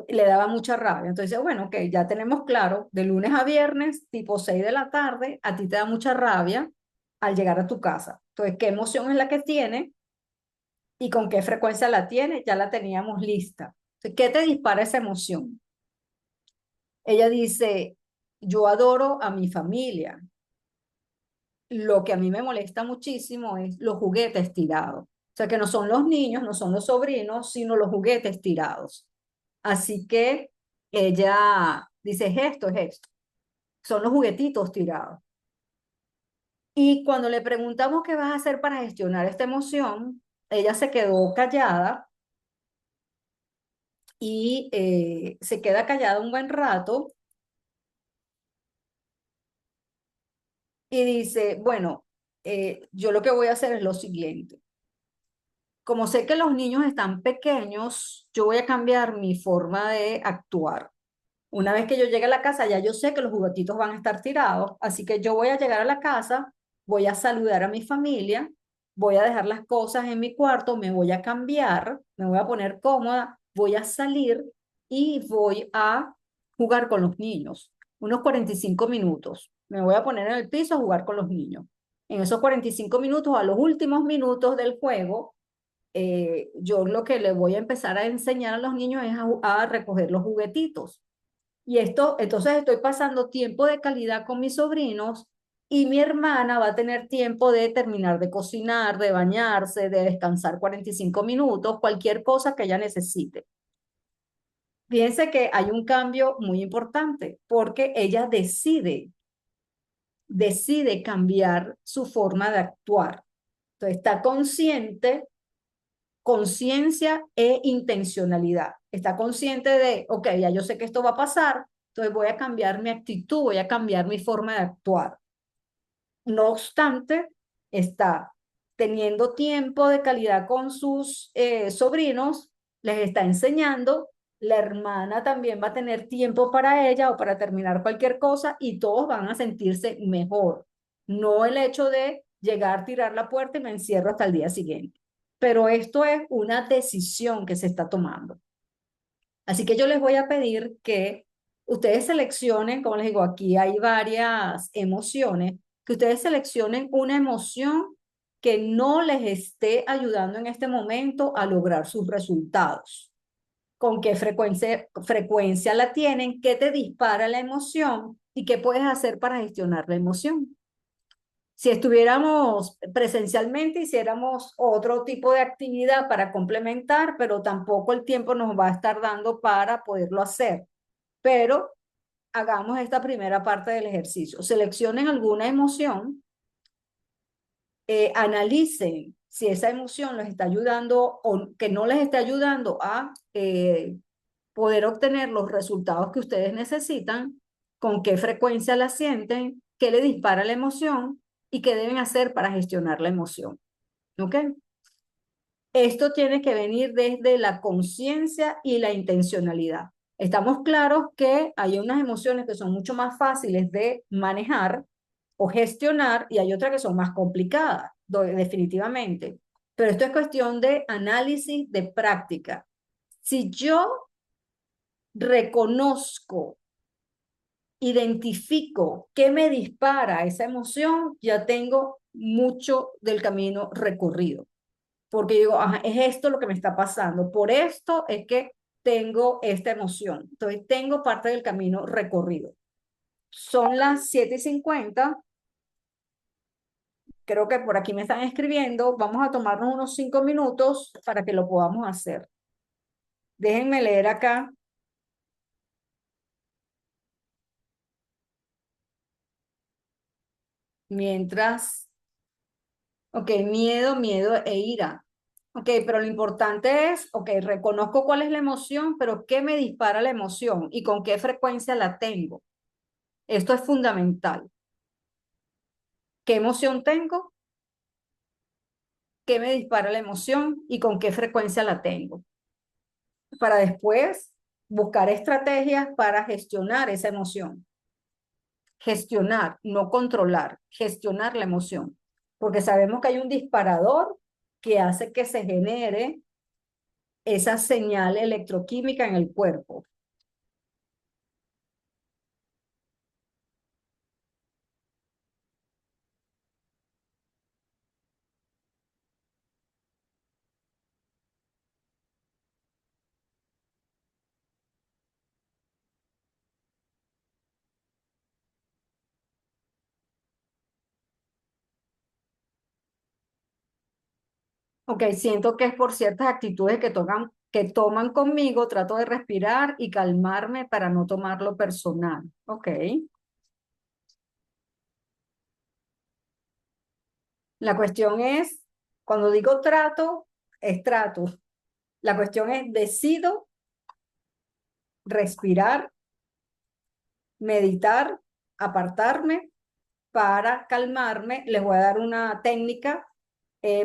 Le daba mucha rabia. Entonces, bueno, ok, ya tenemos claro, de lunes a viernes, tipo 6 de la tarde, a ti te da mucha rabia al llegar a tu casa. Entonces, ¿qué emoción es la que tiene y con qué frecuencia la tiene? Ya la teníamos lista. Entonces, ¿qué te dispara esa emoción? Ella dice, yo adoro a mi familia. Lo que a mí me molesta muchísimo es los juguetes tirados. O sea, que no son los niños, no son los sobrinos, sino los juguetes tirados. Así que ella dice, es esto. Son los juguetitos tirados. Y cuando le preguntamos qué vas a hacer para gestionar esta emoción, ella se quedó callada y se queda callada un buen rato y dice, bueno, yo lo que voy a hacer es lo siguiente. Como sé que los niños están pequeños, yo voy a cambiar mi forma de actuar. Una vez que yo llegue a la casa, ya yo sé que los juguetitos van a estar tirados, así que yo voy a llegar a la casa, voy a saludar a mi familia, voy a dejar las cosas en mi cuarto, me voy a cambiar, me voy a poner cómoda, voy a salir y voy a jugar con los niños. Unos 45 minutos. Me voy a poner en el piso a jugar con los niños. En esos 45 minutos, a los últimos minutos del juego, yo lo que le voy a empezar a enseñar a los niños es a recoger los juguetitos. Y esto, entonces estoy pasando tiempo de calidad con mis sobrinos y mi hermana va a tener tiempo de terminar de cocinar, de bañarse, de descansar 45 minutos, cualquier cosa que ella necesite. Fíjense que hay un cambio muy importante porque ella decide cambiar su forma de actuar. Entonces está consciente, conciencia e intencionalidad. Está consciente de, ok, ya yo sé que esto va a pasar, entonces voy a cambiar mi actitud, voy a cambiar mi forma de actuar. No obstante, está teniendo tiempo de calidad con sus sobrinos, les está enseñando, la hermana también va a tener tiempo para ella o para terminar cualquier cosa y todos van a sentirse mejor. No el hecho de llegar, tirar la puerta y me encierro hasta el día siguiente. Pero esto es una decisión que se está tomando. Así que yo les voy a pedir que ustedes seleccionen, como les digo, aquí hay varias emociones, que ustedes seleccionen una emoción que no les esté ayudando en este momento a lograr sus resultados. ¿Con qué frecuencia la tienen? ¿Qué te dispara la emoción? ¿Y qué puedes hacer para gestionar la emoción? Si estuviéramos presencialmente, hiciéramos otro tipo de actividad para complementar, pero tampoco el tiempo nos va a estar dando para poderlo hacer. Pero hagamos esta primera parte del ejercicio. Seleccionen alguna emoción, analicen si esa emoción les está ayudando o que no les está ayudando a poder obtener los resultados que ustedes necesitan, con qué frecuencia la sienten, qué le dispara la emoción y qué deben hacer para gestionar la emoción. ¿Ok? Esto tiene que venir desde la conciencia y la intencionalidad. Estamos claros que hay unas emociones que son mucho más fáciles de manejar o gestionar y hay otras que son más complicadas, definitivamente. Pero esto es cuestión de análisis, de práctica. Si yo reconozco, identifico qué me dispara esa emoción, ya tengo mucho del camino recorrido. porque digo, ajá, es esto lo que me está pasando, por esto es que tengo esta emoción, entonces tengo parte del camino recorrido. Son las 7:50, creo que por aquí me están escribiendo, vamos a tomarnos unos 5 minutos para que lo podamos hacer. Déjenme leer acá. Mientras, ok, miedo, miedo e ira. Ok, pero lo importante es, ok, reconozco cuál es la emoción, pero ¿qué me dispara la emoción y con qué frecuencia la tengo? Esto es fundamental. ¿Qué emoción tengo? ¿Qué me dispara la emoción y con qué frecuencia la tengo? Para después buscar estrategias para gestionar esa emoción. Gestionar, no controlar, gestionar la emoción. Porque sabemos que hay un disparador que hace que se genere esa señal electroquímica en el cuerpo. Ok, siento que es por ciertas actitudes que toman conmigo, trato de respirar y calmarme para no tomarlo personal. Ok. La cuestión es, cuando digo trato, es trato. La cuestión es decido respirar, meditar, apartarme para calmarme. Les voy a dar una técnica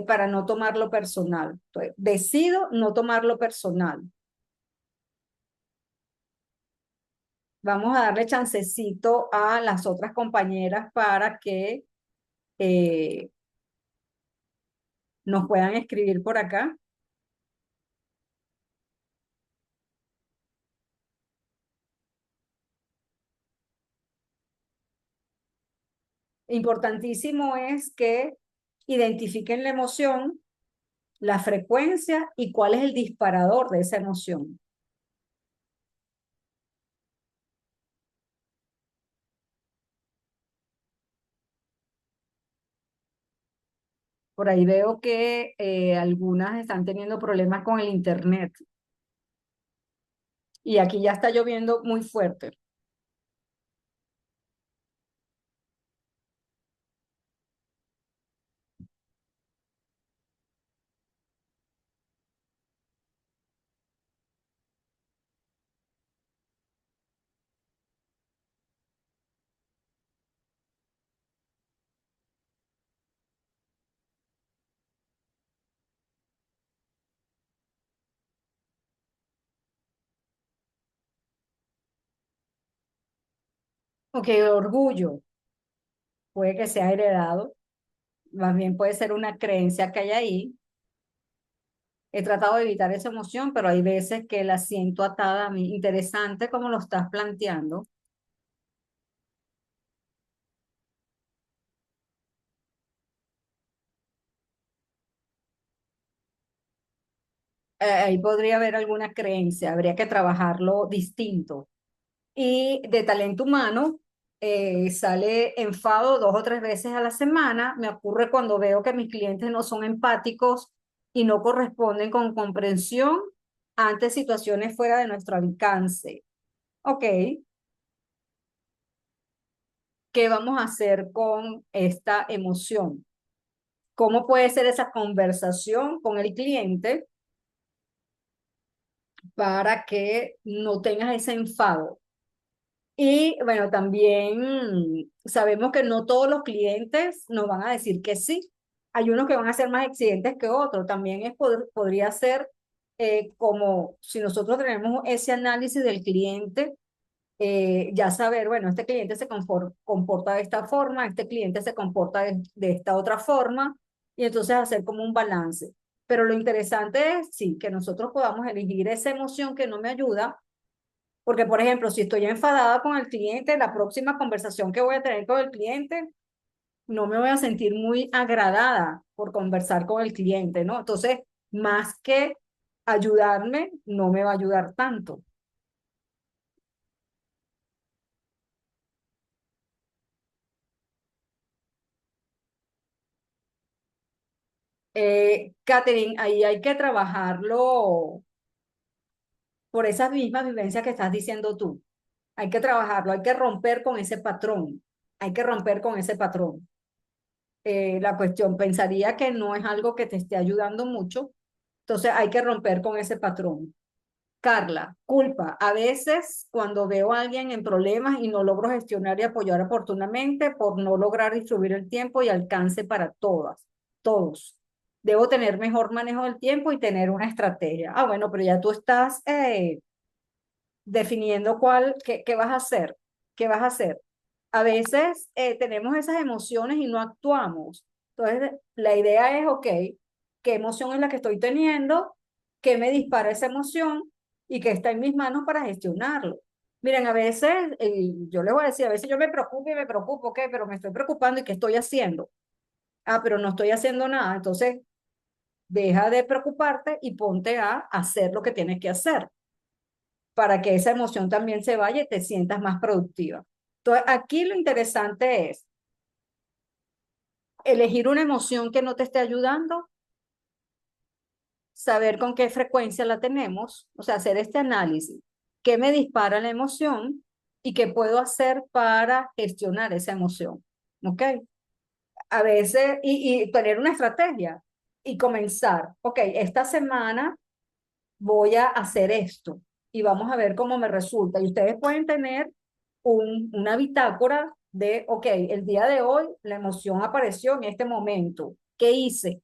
para no tomarlo personal. Entonces, decido no tomarlo personal. Vamos a darle chancecito a las otras compañeras para que eh, nos puedan escribir por acá. Importantísimo es que identifiquen la emoción, la frecuencia y cuál es el disparador de esa emoción. Por ahí veo que algunas están teniendo problemas con el internet y aquí ya está lloviendo muy fuerte. Ok, orgullo puede que sea heredado, más bien puede ser una creencia que hay ahí. He tratado de evitar esa emoción, pero hay veces que la siento atada a mí. Interesante como lo estás planteando. Ahí podría haber alguna creencia, habría que trabajarlo distinto. Y de talento humano, sale enfado 2 o 3 veces a la semana. Me ocurre cuando veo que mis clientes no son empáticos y no corresponden con comprensión ante situaciones fuera de nuestro alcance. Ok, ¿qué vamos a hacer con esta emoción? ¿Cómo puede ser esa conversación con el cliente para que no tengas ese enfado? Y bueno, también sabemos que no todos los clientes nos van a decir que sí. Hay unos que van a ser más exigentes que otros. También podría ser como si nosotros tenemos ese análisis del cliente, ya saber, bueno, este cliente se comporta de esta forma, este cliente se comporta de esta otra forma, y entonces hacer como un balance. Pero lo interesante es, sí, que nosotros podamos elegir esa emoción que no me ayuda, porque, por ejemplo, si estoy enfadada con el cliente, la próxima conversación que voy a tener con el cliente, no me voy a sentir muy agradada, por conversar con el cliente, ¿no? Entonces, más que ayudarme, no me va a ayudar tanto. Catherine, ahí hay que trabajarlo por esas mismas vivencias que estás diciendo tú. Hay que trabajarlo, hay que romper con ese patrón. Hay que romper con ese patrón. La cuestión, pensaría que no es algo que te esté ayudando mucho, entonces hay que romper con ese patrón. Carla, culpa. A veces cuando veo a alguien en problemas y no logro gestionar y apoyar oportunamente por no lograr distribuir el tiempo y alcance para todas, todos. Debo tener mejor manejo del tiempo y tener una estrategia. Ah, bueno, pero ya tú estás definiendo qué vas a hacer. ¿Qué vas a hacer? A veces tenemos esas emociones y no actuamos. Entonces, la idea es, ok, ¿qué emoción es la que estoy teniendo? ¿Qué me dispara esa emoción? Y que está en mis manos para gestionarlo. Miren, a veces, yo les voy a decir, a veces yo me preocupo y me preocupo, ok, pero me estoy preocupando y ¿qué estoy haciendo? Ah, pero no estoy haciendo nada. Entonces, deja de preocuparte y ponte a hacer lo que tienes que hacer para que esa emoción también se vaya y te sientas más productiva. Entonces, aquí lo interesante es elegir una emoción que no te esté ayudando, saber con qué frecuencia la tenemos, o sea, hacer este análisis. ¿Qué me dispara la emoción y qué puedo hacer para gestionar esa emoción? ¿Ok? A veces, y tener una estrategia y comenzar, ok, esta semana voy a hacer esto y vamos a ver cómo me resulta. Y ustedes pueden tener una bitácora de, ok, el día de hoy la emoción apareció en este momento. ¿Qué hice?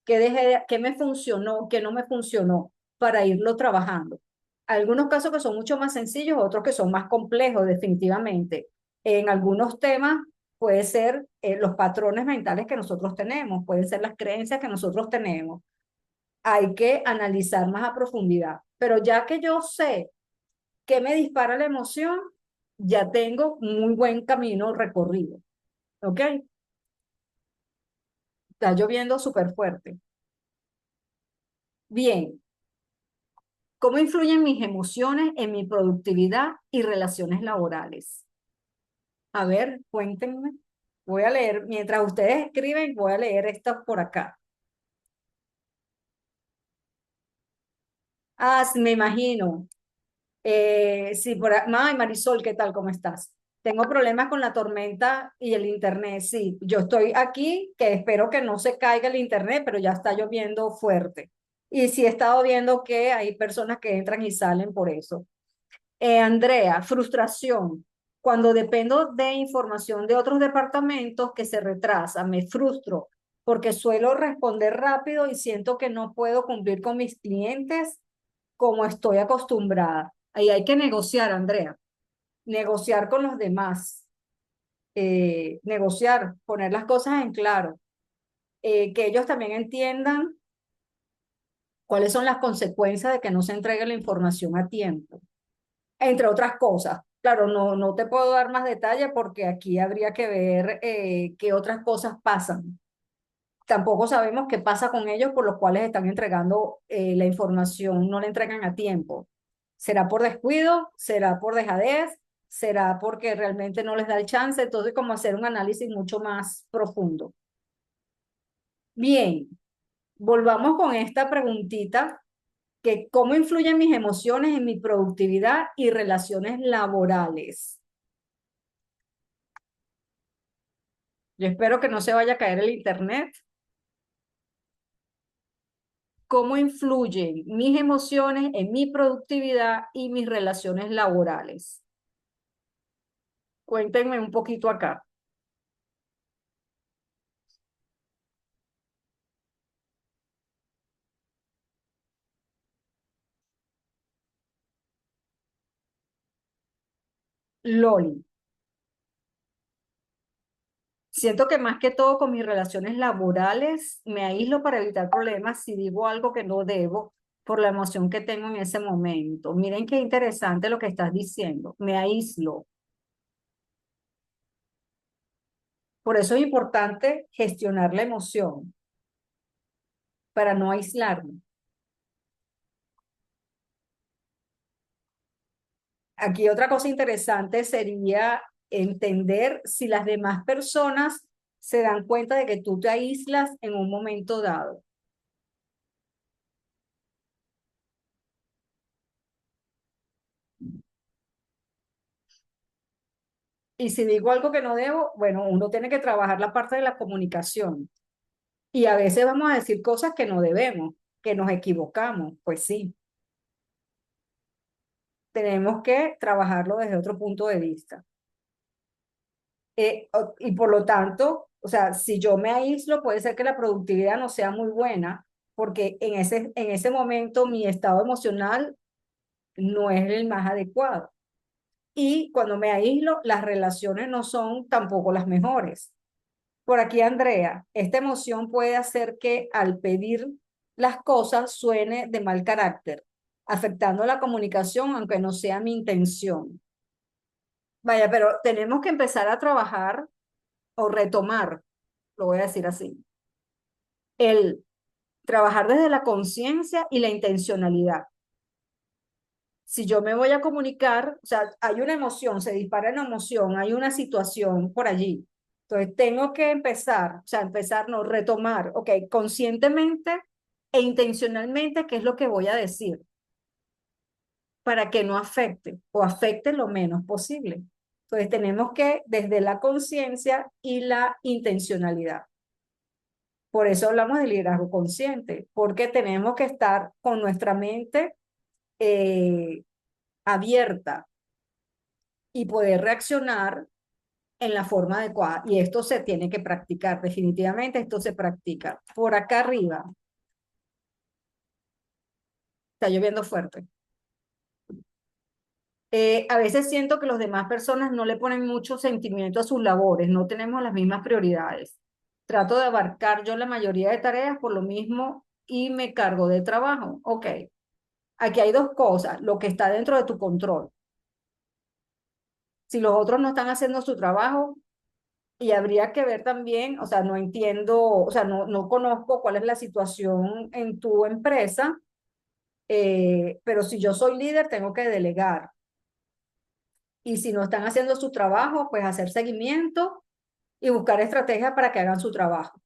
¿Qué me funcionó? ¿Qué no me funcionó? Para irlo trabajando. Algunos casos que son mucho más sencillos, otros que son más complejos, definitivamente. En algunos temas puede ser los patrones mentales que nosotros tenemos, pueden ser las creencias que nosotros tenemos. Hay que analizar más a profundidad. Pero ya que yo sé qué me dispara la emoción, ya tengo muy buen camino recorrido. ¿Ok? Está lloviendo súper fuerte. Bien, ¿cómo influyen mis emociones en mi productividad y relaciones laborales? A ver, cuéntenme. Voy a leer, mientras ustedes escriben, voy a leer estas por acá. Ah, sí, me imagino. Sí, Ay, Marisol, ¿qué tal? ¿Cómo estás? Tengo problemas con la tormenta y el internet. Sí, yo estoy aquí, que espero que no se caiga el internet, pero ya está lloviendo fuerte. Y sí he estado viendo que hay personas que entran y salen por eso. Andrea, frustración. Cuando dependo de información de otros departamentos que se retrasa, me frustro porque suelo responder rápido y siento que no puedo cumplir con mis clientes como estoy acostumbrada. Ahí hay que negociar, Andrea, negociar con los demás, negociar, poner las cosas en claro, que ellos también entiendan cuáles son las consecuencias de que no se entregue la información a tiempo, entre otras cosas. Claro, no te puedo dar más detalle porque aquí habría que ver qué otras cosas pasan. Tampoco sabemos qué pasa con ellos por los cuales están entregando la información, no la entregan a tiempo. ¿Será por descuido? ¿Será por dejadez? ¿Será porque realmente no les da el chance? Entonces, como hacer un análisis mucho más profundo. Bien, volvamos con esta preguntita, que cómo influyen mis emociones en mi productividad y relaciones laborales. Yo espero que no se vaya a caer el internet. ¿Cómo influyen mis emociones en mi productividad y mis relaciones laborales? Cuéntenme un poquito acá. Loli, siento que más que todo con mis relaciones laborales me aíslo para evitar problemas si digo algo que no debo por la emoción que tengo en ese momento. Miren qué interesante lo que estás diciendo. Me aíslo. Por eso es importante gestionar la emoción. para no aislarme. Aquí otra cosa interesante sería entender si las demás personas se dan cuenta de que tú te aíslas en un momento dado. Y si digo algo que no debo, bueno, uno tiene que trabajar la parte de la comunicación. Y a veces vamos a decir cosas que no debemos, que nos equivocamos. Pues sí, tenemos que trabajarlo desde otro punto de vista. Y por lo tanto, o sea, si yo me aíslo, puede ser que la productividad no sea muy buena, porque en ese momento mi estado emocional no es el más adecuado. Y cuando me aíslo, las relaciones no son tampoco las mejores. Por aquí, Andrea, esta emoción puede hacer que al pedir las cosas suene de mal carácter, afectando la comunicación, aunque no sea mi intención. Vaya, pero tenemos que empezar a trabajar o retomar, lo voy a decir así, el trabajar desde la conciencia y la intencionalidad. Si yo me voy a comunicar, o sea, hay una emoción, se dispara una emoción, hay una situación por allí. Entonces, tengo que empezar, o sea, empezar, no, retomar, ok, conscientemente e intencionalmente, qué es lo que voy a decir para que no afecte o afecte lo menos posible. Entonces, tenemos que, desde la conciencia y la intencionalidad. Por eso hablamos de liderazgo consciente, porque tenemos que estar con nuestra mente eh, abierta y poder reaccionar en la forma adecuada. Y esto se tiene que practicar, definitivamente esto se practica. Por acá arriba, está lloviendo fuerte. A veces siento que las demás personas no le ponen mucho sentimiento a sus labores, no tenemos las mismas prioridades. Trato de abarcar yo la mayoría de tareas por lo mismo y me cargo de trabajo. Ok, aquí hay dos cosas, lo que está dentro de tu control. Si los otros no están haciendo su trabajo, y habría que ver también, o sea, no entiendo, o sea, no conozco cuál es la situación en tu empresa, pero si yo soy líder, tengo que delegar. Y si no están haciendo su trabajo, pues hacer seguimiento y buscar estrategias para que hagan su trabajo.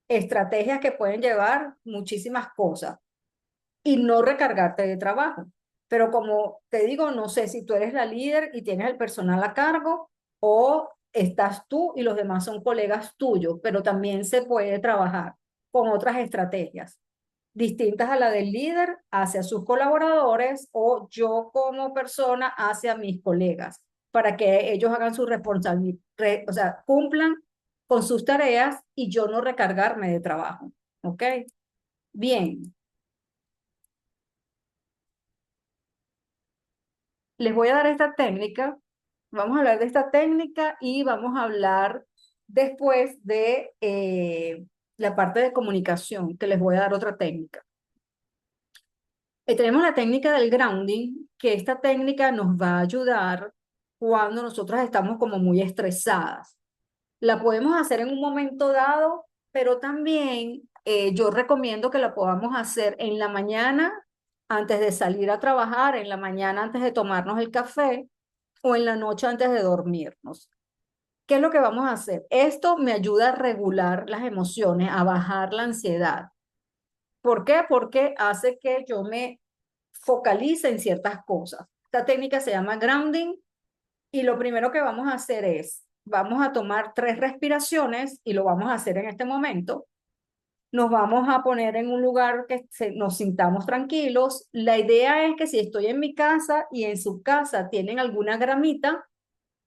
Estrategias que pueden llevar muchísimas cosas y no recargarte de trabajo. Pero como te digo, no sé si tú eres la líder y tienes el personal a cargo o estás tú y los demás son colegas tuyos, pero también se puede trabajar con otras estrategias distintas a la del líder hacia sus colaboradores o yo como persona hacia mis colegas para que ellos hagan su responsabilidad, o sea, cumplan con sus tareas y yo no recargarme de trabajo. ¿Ok? Bien. Les voy a dar esta técnica, vamos a hablar de esta técnica y vamos a hablar después de la parte de comunicación, que les voy a dar otra técnica. Tenemos la técnica del grounding, que esta técnica nos va a ayudar cuando nosotros estamos como muy estresadas. La podemos hacer en un momento dado, pero también yo recomiendo que la podamos hacer en la mañana antes de salir a trabajar, en la mañana antes de tomarnos el café o en la noche antes de dormirnos. ¿Qué es lo que vamos a hacer? Esto me ayuda a regular las emociones, a bajar la ansiedad. ¿Por qué? Porque hace que yo me focalice en ciertas cosas. Esta técnica se llama grounding y lo primero que vamos a hacer es, vamos a tomar 3 respiraciones y lo vamos a hacer en este momento. Nos vamos a poner en un lugar que nos sintamos tranquilos. La idea es que si estoy en mi casa y en su casa tienen alguna gramita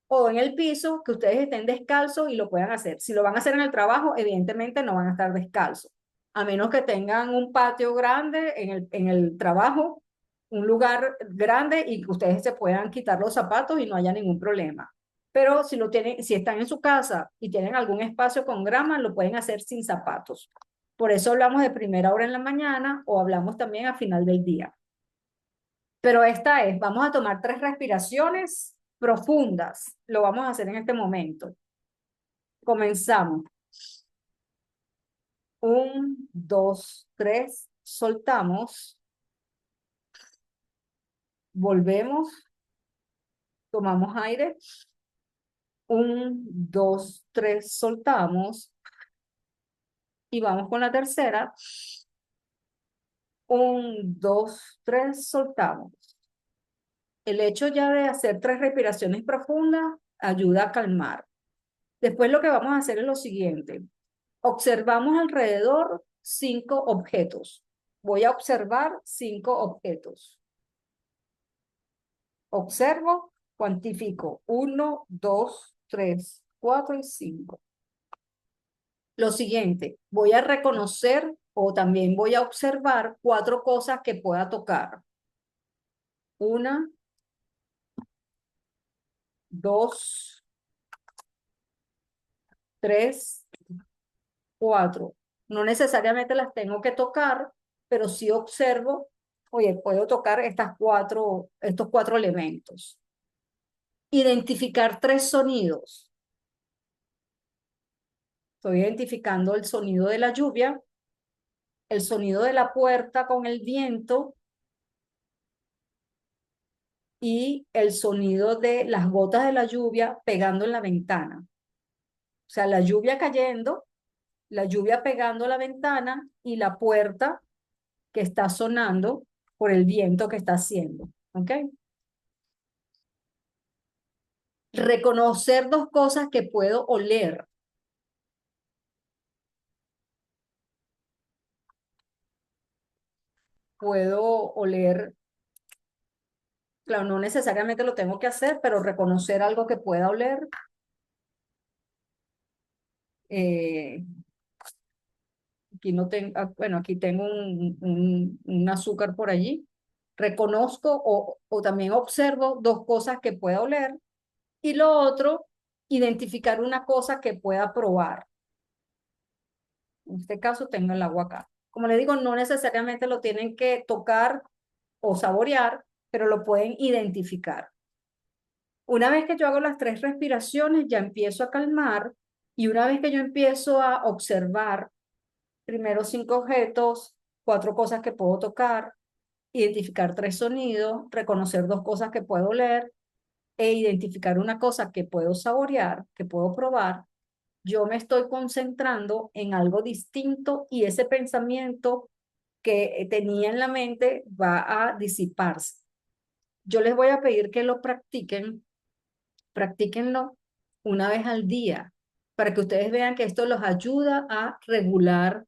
o en el piso, que ustedes estén descalzos y lo puedan hacer. Si lo van a hacer en el trabajo, evidentemente no van a estar descalzos, a menos que tengan un patio grande en el trabajo, un lugar grande y que ustedes se puedan quitar los zapatos y no haya ningún problema. Pero si lo tienen, si están en su casa y tienen algún espacio con grama, lo pueden hacer sin zapatos. Por eso hablamos de primera hora en la mañana o hablamos también a final del día. Pero esta es, vamos a tomar 3 respiraciones profundas. Lo vamos a hacer en este momento. Comenzamos. Un, dos, tres, soltamos, volvemos, tomamos aire. Un, dos, tres, soltamos y vamos con la tercera. Un, dos, tres, soltamos. El hecho ya de hacer 3 respiraciones profundas ayuda a calmar. Después lo que vamos a hacer es lo siguiente. Observamos alrededor 5 objetos. Voy a observar 5 objetos. Observo, cuantifico. 1, 2, 3, 4 y 5. Lo siguiente, voy a reconocer o también voy a observar 4 cosas que pueda tocar. 1, 2, 3, 4. No necesariamente las tengo que tocar, pero sí observo, oye, puedo tocar estos 4 elementos. Identificar 3 sonidos. Estoy identificando el sonido de la lluvia, el sonido de la puerta con el viento y el sonido de las gotas de la lluvia pegando en la ventana. O sea, la lluvia cayendo, la lluvia pegando la ventana y la puerta que está sonando por el viento que está haciendo. ¿Ok? Reconocer 2 cosas que puedo oler. Puedo oler, claro, no necesariamente lo tengo que hacer, pero reconocer algo que pueda oler. Eh, Aquí no tengo, bueno, aquí tengo un azúcar por allí. Reconozco o también observo 2 cosas que pueda oler. Y lo otro, identificar una cosa que pueda probar. En este caso tengo el agua acá. Como le digo, no necesariamente lo tienen que tocar o saborear, pero lo pueden identificar. Una vez que yo hago las 3 respiraciones, ya empiezo a calmar y una vez que yo empiezo a observar primero 5 objetos, 4 cosas que puedo tocar, identificar 3 sonidos, reconocer 2 cosas que puedo oler e identificar una cosa que puedo saborear, que puedo probar, yo me estoy concentrando en algo distinto y ese pensamiento que tenía en la mente va a disiparse. Yo les voy a pedir que lo practiquen, practíquenlo una vez al día, para que ustedes vean que esto los ayuda a regular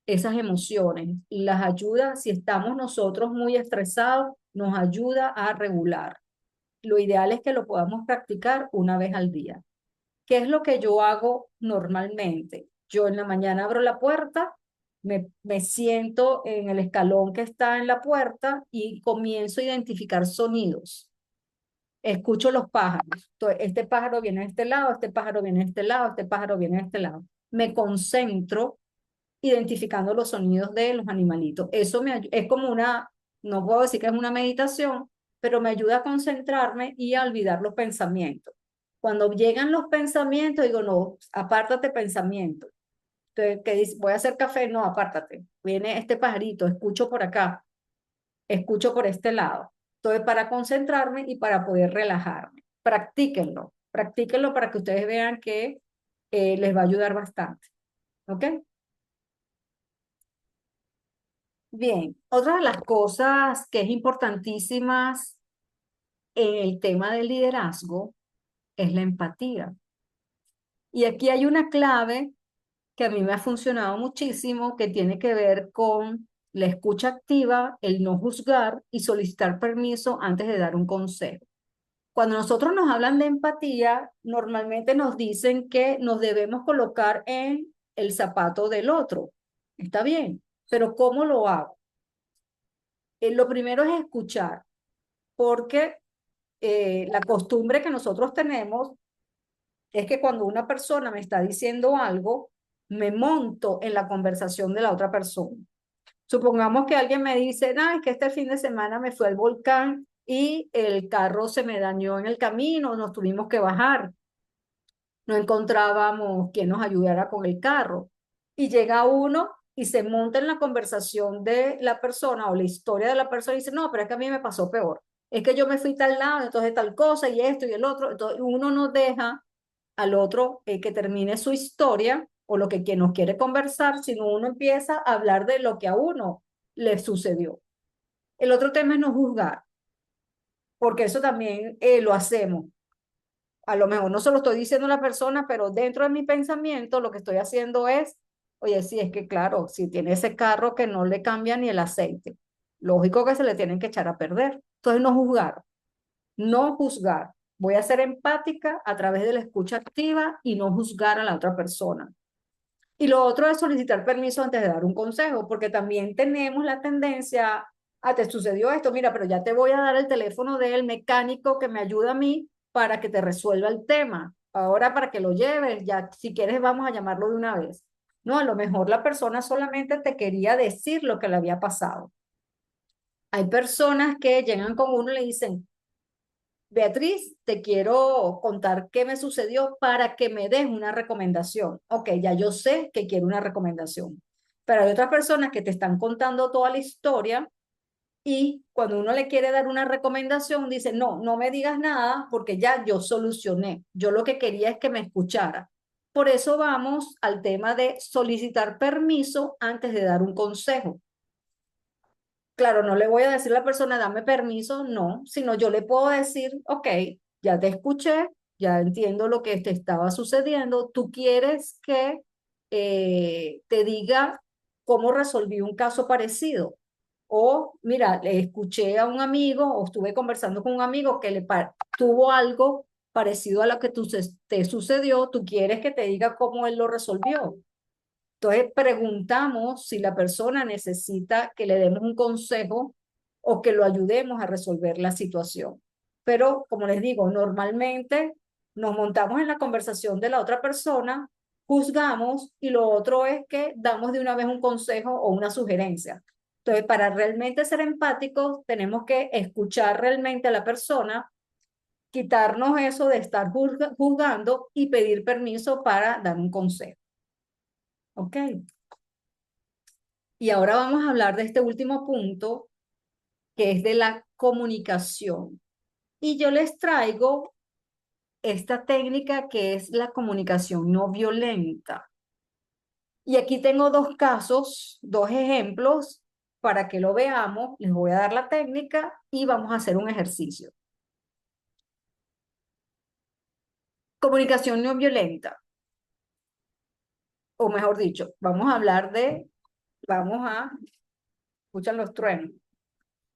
esas emociones. Las ayuda, si estamos nosotros muy estresados, nos ayuda a regular. Lo ideal es que lo podamos practicar una vez al día. ¿Qué es lo que yo hago normalmente? Yo en la mañana abro la puerta, me siento en el escalón que está en la puerta y comienzo a identificar sonidos. Escucho los pájaros. Entonces, este pájaro viene de este lado, este pájaro viene de este lado, este pájaro viene de este lado. Me concentro identificando los sonidos de los animalitos. Eso es como no puedo decir que es una meditación, pero me ayuda a concentrarme y a olvidar los pensamientos. Cuando llegan los pensamientos, digo, no, apártate pensamiento. Entonces, ¿qué dice? Voy a hacer café, no, apártate. Viene este pajarito, escucho por acá, escucho por este lado. Entonces, para concentrarme y para poder relajarme. Practíquenlo para que ustedes vean que les va a ayudar bastante. ¿Ok? Bien, otra de las cosas que es importantísimas en el tema del liderazgo es la empatía. Y aquí hay una clave que a mí me ha funcionado muchísimo, que tiene que ver con la escucha activa, el no juzgar y solicitar permiso antes de dar un consejo. Cuando nosotros nos hablan de empatía, normalmente nos dicen que nos debemos colocar en el zapato del otro. Está bien, pero ¿cómo lo hago? Lo primero es escuchar, porque la costumbre que nosotros tenemos es que cuando una persona me está diciendo algo, me monto en la conversación de la otra persona. Supongamos que alguien me dice, es que este fin de semana me fui al volcán y el carro se me dañó en el camino, nos tuvimos que bajar, no encontrábamos quien nos ayudara con el carro. y llega uno y se monta en la conversación de la persona o la historia de la persona y dice, no, pero es que a mí me pasó peor. Es que yo me fui tal lado, entonces tal cosa y esto y el otro. Entonces uno no deja al otro que termine su historia o lo que nos quiere conversar, sino uno empieza a hablar de lo que a uno le sucedió. El otro tema es no juzgar, porque eso también lo hacemos. A lo mejor no se lo estoy diciendo a la persona, pero dentro de mi pensamiento lo que estoy haciendo es, oye, sí, es que claro, si tiene ese carro que no le cambia ni el aceite, lógico que se le tienen que echar a perder. Entonces no juzgar, no juzgar. Voy a ser empática a través de la escucha activa y no juzgar a la otra persona. Y lo otro es solicitar permiso antes de dar un consejo, porque también tenemos la tendencia a, te sucedió esto, mira, pero ya te voy a dar el teléfono del mecánico que me ayuda a mí para que te resuelva el tema. Ahora para que lo lleves, ya si quieres vamos a llamarlo de una vez. No, a lo mejor la persona solamente te quería decir lo que le había pasado. Hay personas que llegan con uno y le dicen, Beatriz, te quiero contar qué me sucedió para que me des una recomendación. Ok, ya yo sé que quiero una recomendación, pero hay otras personas que te están contando toda la historia y cuando uno le quiere dar una recomendación, dice, no, no me digas nada porque ya yo solucioné. Yo lo que quería es que me escuchara. Por eso vamos al tema de solicitar permiso antes de dar un consejo. Claro, no le voy a decir a la persona, dame permiso, no, sino yo le puedo decir, ok, ya te escuché, ya entiendo lo que te estaba sucediendo, tú quieres que te diga cómo resolví un caso parecido. O, mira, le escuché a un amigo o estuve conversando con un amigo que tuvo algo parecido a lo que te sucedió, tú quieres que te diga cómo él lo resolvió. Entonces preguntamos si la persona necesita que le demos un consejo o que lo ayudemos a resolver la situación. Pero como les digo, normalmente nos montamos en la conversación de la otra persona, juzgamos y lo otro es que damos de una vez un consejo o una sugerencia. Entonces, para realmente ser empáticos, tenemos que escuchar realmente a la persona, quitarnos eso de estar juzgando y pedir permiso para dar un consejo. ¿Ok? Y ahora vamos a hablar de este último punto, que es de la comunicación. Y yo les traigo esta técnica que es la comunicación no violenta. Y aquí tengo dos casos, dos ejemplos para que lo veamos. Les voy a dar la técnica y vamos a hacer un ejercicio. Comunicación no violenta, o mejor dicho, vamos a hablar de, vamos a, escuchan los truenos,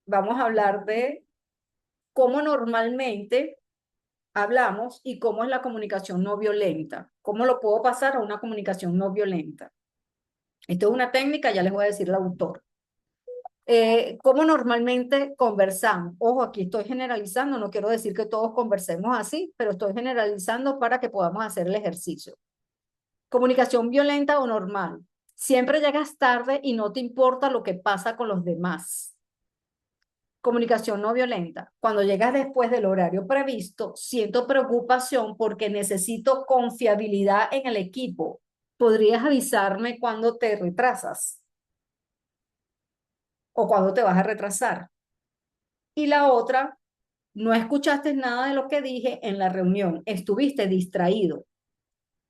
vamos a hablar de cómo normalmente hablamos y cómo es la comunicación no violenta. ¿Cómo lo puedo pasar a una comunicación no violenta? Esto es una técnica, ya les voy a decir el autor. ¿Cómo normalmente conversamos? Ojo, aquí estoy generalizando, no quiero decir que todos conversemos así, pero estoy generalizando para que podamos hacer el ejercicio. Comunicación violenta o normal. Siempre llegas tarde y no te importa lo que pasa con los demás. Comunicación no violenta. Cuando llegas después del horario previsto, siento preocupación porque necesito confiabilidad en el equipo. ¿Podrías avisarme cuando te retrasas o cuando te vas a retrasar? Y la otra, no escuchaste nada de lo que dije en la reunión, estuviste distraído.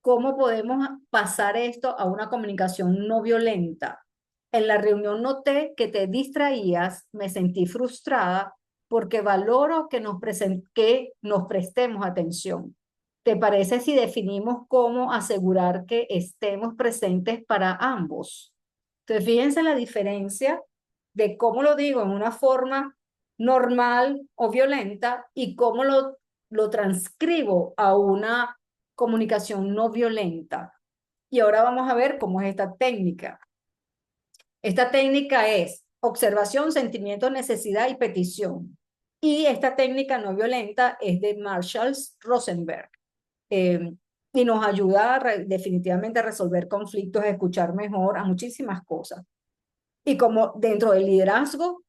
¿Cómo podemos pasar esto a una comunicación no violenta? En la reunión noté que te distraías, me sentí frustrada porque valoro que nos prestemos atención. ¿Te parece si definimos cómo asegurar que estemos presentes para ambos? Entonces, fíjense la diferencia de cómo lo digo en una forma normal o violenta y cómo lo transcribo a una comunicación no violenta. Y ahora vamos a ver cómo es esta técnica. Esta técnica es observación, sentimiento, necesidad y petición. Y esta técnica no violenta es de Marshall Rosenberg. Eh, y nos ayuda definitivamente a resolver conflictos, a escuchar mejor, a muchísimas cosas. Y como dentro del liderazgo,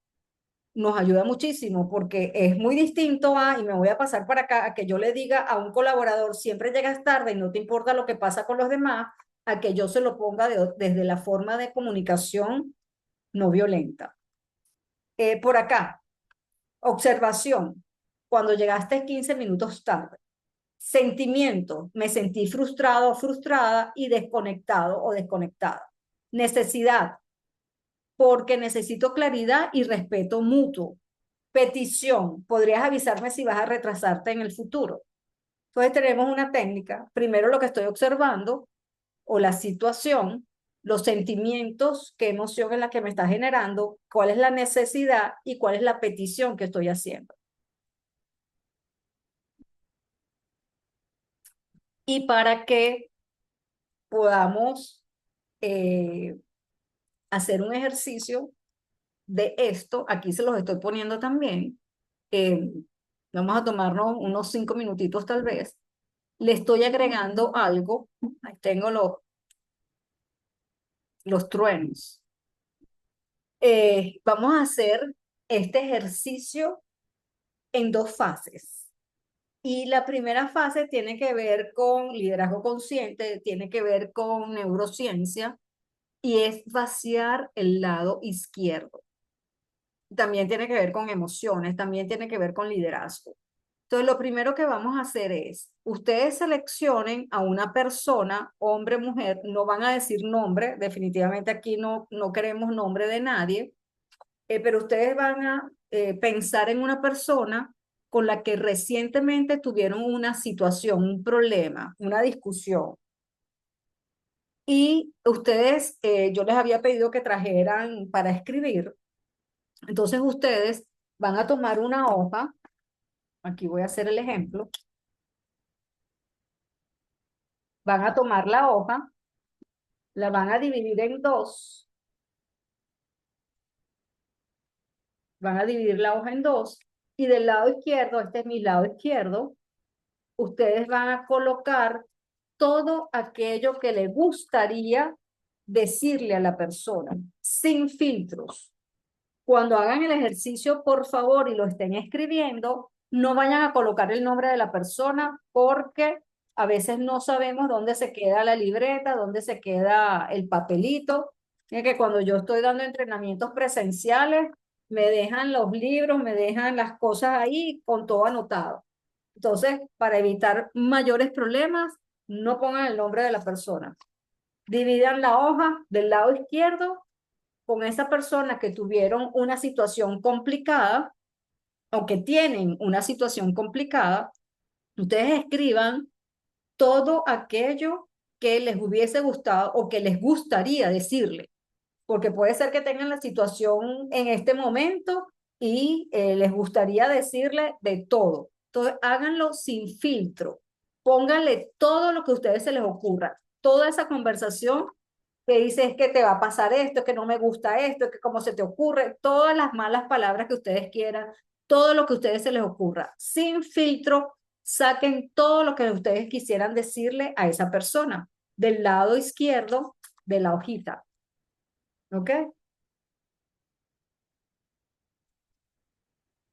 nos ayuda muchísimo porque es muy distinto a, y me voy a pasar para acá, a que yo le diga a un colaborador, siempre llegas tarde y no te importa lo que pasa con los demás, a que yo se lo ponga desde la forma de comunicación no violenta. Por acá, observación. Cuando llegaste 15 minutos tarde. Sentimiento, me sentí frustrado o frustrada y desconectado o desconectada. Necesidad, porque necesito claridad y respeto mutuo. Petición, podrías avisarme si vas a retrasarte en el futuro. Entonces tenemos una técnica, primero lo que estoy observando o la situación, los sentimientos, qué emoción es la que me está generando, cuál es la necesidad y cuál es la petición que estoy haciendo. Y para que podamos hacer un ejercicio de esto, aquí se los estoy poniendo también, eh, vamos a tomarnos unos 5 minutitos tal vez, le estoy agregando algo, ahí tengo los truenos. Vamos a hacer este ejercicio en dos fases. Y la primera fase tiene que ver con liderazgo consciente, tiene que ver con neurociencia y es vaciar el lado izquierdo. También tiene que ver con emociones, también tiene que ver con liderazgo. Entonces, lo primero que vamos a hacer es, ustedes seleccionen a una persona, hombre, mujer, no van a decir nombre, definitivamente aquí no queremos nombre de nadie, pero ustedes van a pensar en una persona con la que recientemente tuvieron una situación, un problema, una discusión. Y ustedes, yo les había pedido que trajeran para escribir. Entonces ustedes van a tomar una hoja, aquí voy a hacer el ejemplo, van a tomar la hoja, la van a dividir en dos, van a dividir la hoja en dos, y del lado izquierdo, este es mi lado izquierdo, ustedes van a colocar todo aquello que le gustaría decirle a la persona, sin filtros. Cuando hagan el ejercicio, por favor, y lo estén escribiendo, no vayan a colocar el nombre de la persona porque a veces no sabemos dónde se queda la libreta, dónde se queda el papelito. Es que cuando yo estoy dando entrenamientos presenciales, me dejan los libros, me dejan las cosas ahí con todo anotado. Entonces, para evitar mayores problemas, no pongan el nombre de la persona. Dividan la hoja del lado izquierdo con esa persona que tuvieron una situación complicada o que tienen una situación complicada. Ustedes escriban todo aquello que les hubiese gustado o que les gustaría decirle, porque puede ser que tengan la situación en este momento y les gustaría decirle de todo. Entonces, háganlo sin filtro. Pónganle todo lo que a ustedes se les ocurra. Toda esa conversación que dice es que te va a pasar esto, que no me gusta esto, que cómo se te ocurre, todas las malas palabras que ustedes quieran, todo lo que a ustedes se les ocurra. Sin filtro, saquen todo lo que ustedes quisieran decirle a esa persona del lado izquierdo de la hojita. ¿Ok?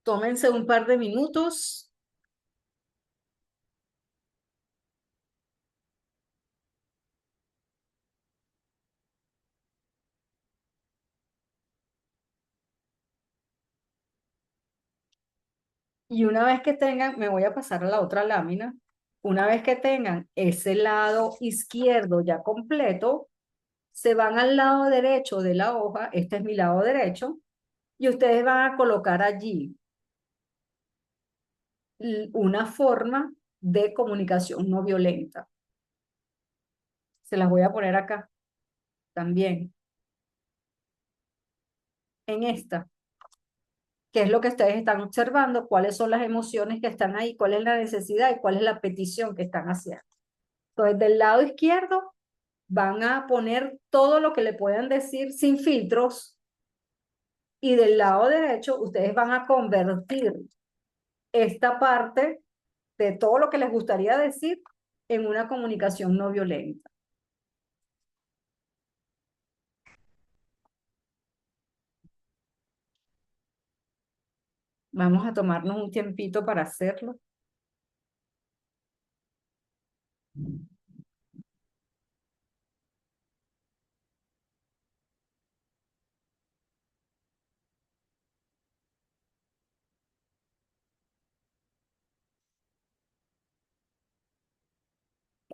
Tómense un par de minutos y una vez que tengan, me voy a pasar a la otra lámina, una vez que tengan ese lado izquierdo ya completo, se van al lado derecho de la hoja, este es mi lado derecho, y ustedes van a colocar allí una forma de comunicación no violenta. Se las voy a poner acá también, en esta, que es lo que ustedes están observando, cuáles son las emociones que están ahí, cuál es la necesidad y cuál es la petición que están haciendo. Entonces, del lado izquierdo van a poner todo lo que le puedan decir sin filtros y del lado derecho ustedes van a convertir esta parte de todo lo que les gustaría decir en una comunicación no violenta. Vamos a tomarnos un tiempito para hacerlo.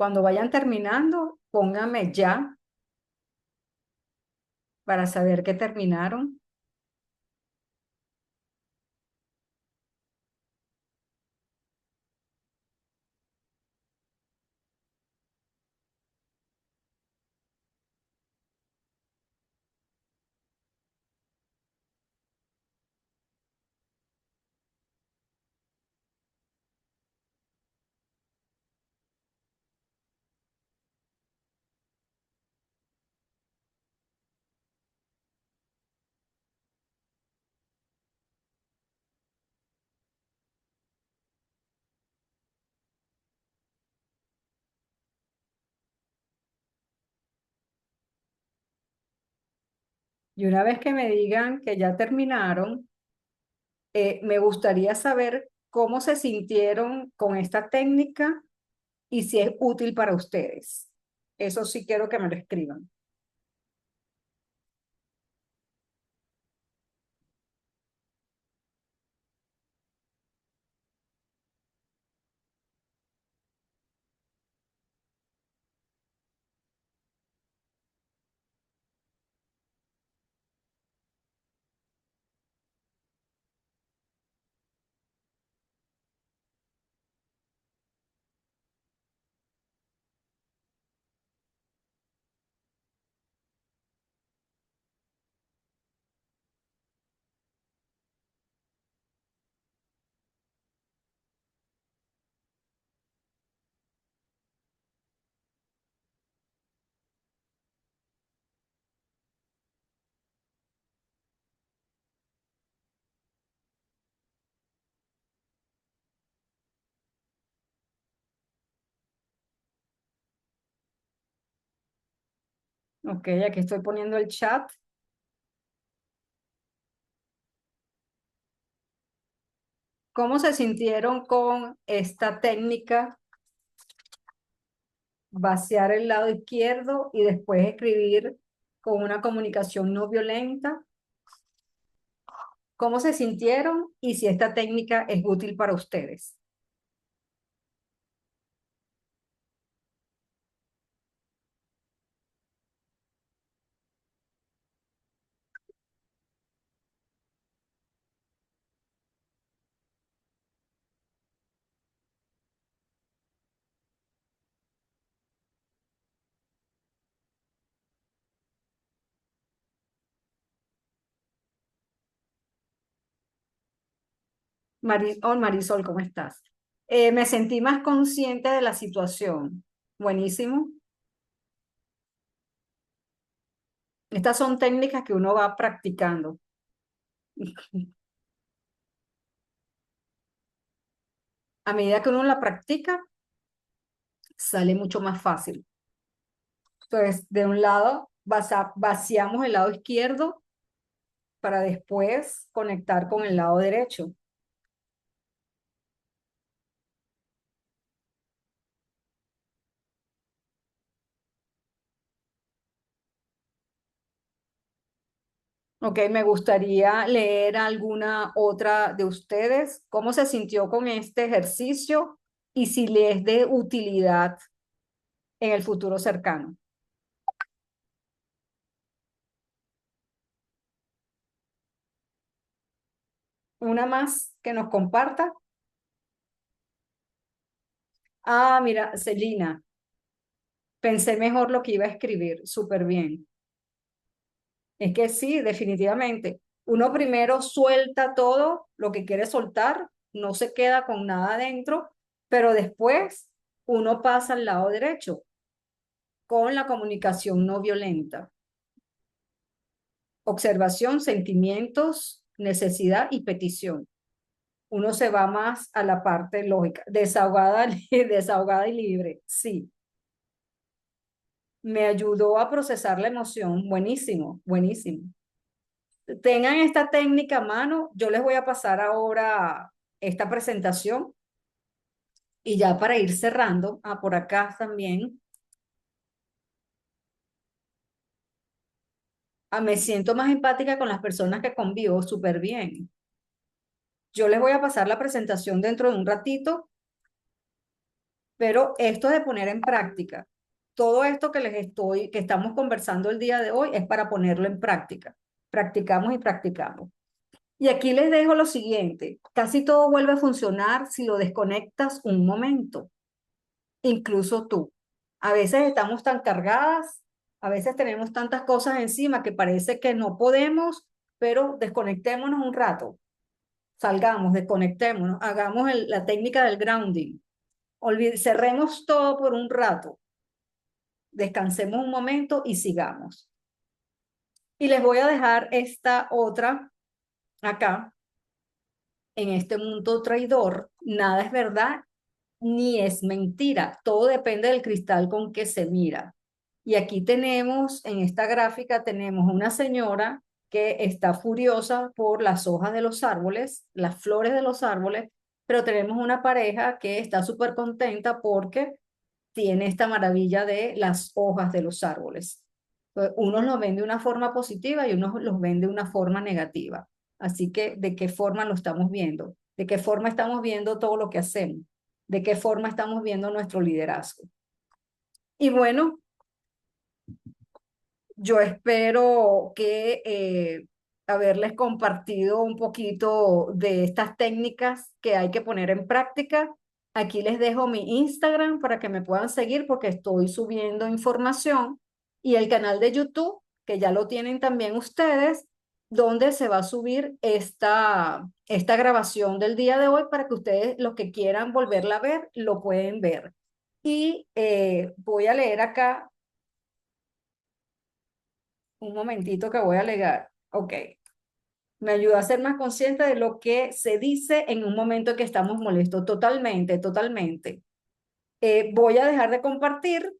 Cuando vayan terminando, pónganme ya para saber que terminaron. Y una vez que me digan que ya terminaron, me gustaría saber cómo se sintieron con esta técnica y si es útil para ustedes. Eso sí quiero que me lo escriban. Ok, aquí estoy poniendo el chat. ¿Cómo se sintieron con esta técnica? Vaciar el lado izquierdo y después escribir con una comunicación no violenta. ¿Cómo se sintieron y si esta técnica es útil para ustedes? Marisol, ¿cómo estás? Me sentí más consciente de la situación. Buenísimo. Estas son técnicas que uno va practicando. A medida que uno la practica, sale mucho más fácil. Entonces, de un lado, vaciamos el lado izquierdo para después conectar con el lado derecho. Ok, me gustaría leer alguna otra de ustedes. ¿Cómo se sintió con este ejercicio y si le es de utilidad en el futuro cercano? Una más que nos comparta. Ah, mira, Celina, pensé mejor lo que iba a escribir. Súper bien. Es que sí, definitivamente. Uno primero suelta todo lo que quiere soltar, no se queda con nada adentro, pero después uno pasa al lado derecho con la comunicación no violenta. Observación, sentimientos, necesidad y petición. Uno se va más a la parte lógica, desahogada, desahogada y libre. Sí, me ayudó a procesar la emoción. Buenísimo, buenísimo. Tengan esta técnica a mano. Yo les voy a pasar ahora esta presentación y ya para ir cerrando, por acá también, me siento más empática con las personas que convivo, súper bien. Yo les voy a pasar la presentación dentro de un ratito Pero esto de poner en práctica, todo esto que estamos conversando el día de hoy es para ponerlo en práctica. Practicamos y practicamos. Y aquí les dejo lo siguiente, casi todo vuelve a funcionar si lo desconectas un momento, incluso tú. A veces estamos tan cargadas, a veces tenemos tantas cosas encima que parece que no podemos, pero desconectémonos un rato, salgamos, desconectémonos, hagamos la técnica del grounding, cerremos todo por un rato, descansemos un momento y sigamos. Y les voy a dejar esta otra acá, en este mundo traidor, nada es verdad ni es mentira, todo depende del cristal con que se mira. Y aquí tenemos, en esta gráfica, tenemos una señora que está furiosa por las hojas de los árboles, las flores de los árboles, pero tenemos una pareja que está súper contenta porque tiene esta maravilla de las hojas de los árboles. Unos los ven de una forma positiva y unos los ven de una forma negativa. Así que, ¿de qué forma lo estamos viendo? ¿De qué forma estamos viendo todo lo que hacemos? ¿De qué forma estamos viendo nuestro liderazgo? Y bueno, yo espero que haberles compartido un poquito de estas técnicas que hay que poner en práctica. Aquí les dejo mi Instagram para que me puedan seguir porque estoy subiendo información y el canal de YouTube, que ya lo tienen también ustedes, donde se va a subir esta grabación del día de hoy para que ustedes, los que quieran volverla a ver, lo pueden ver. Y voy a leer acá un momentito que voy a alegar. Ok. Me ayuda a ser más consciente de lo que se dice en un momento en que estamos molestos. Totalmente, totalmente. Voy a dejar de compartir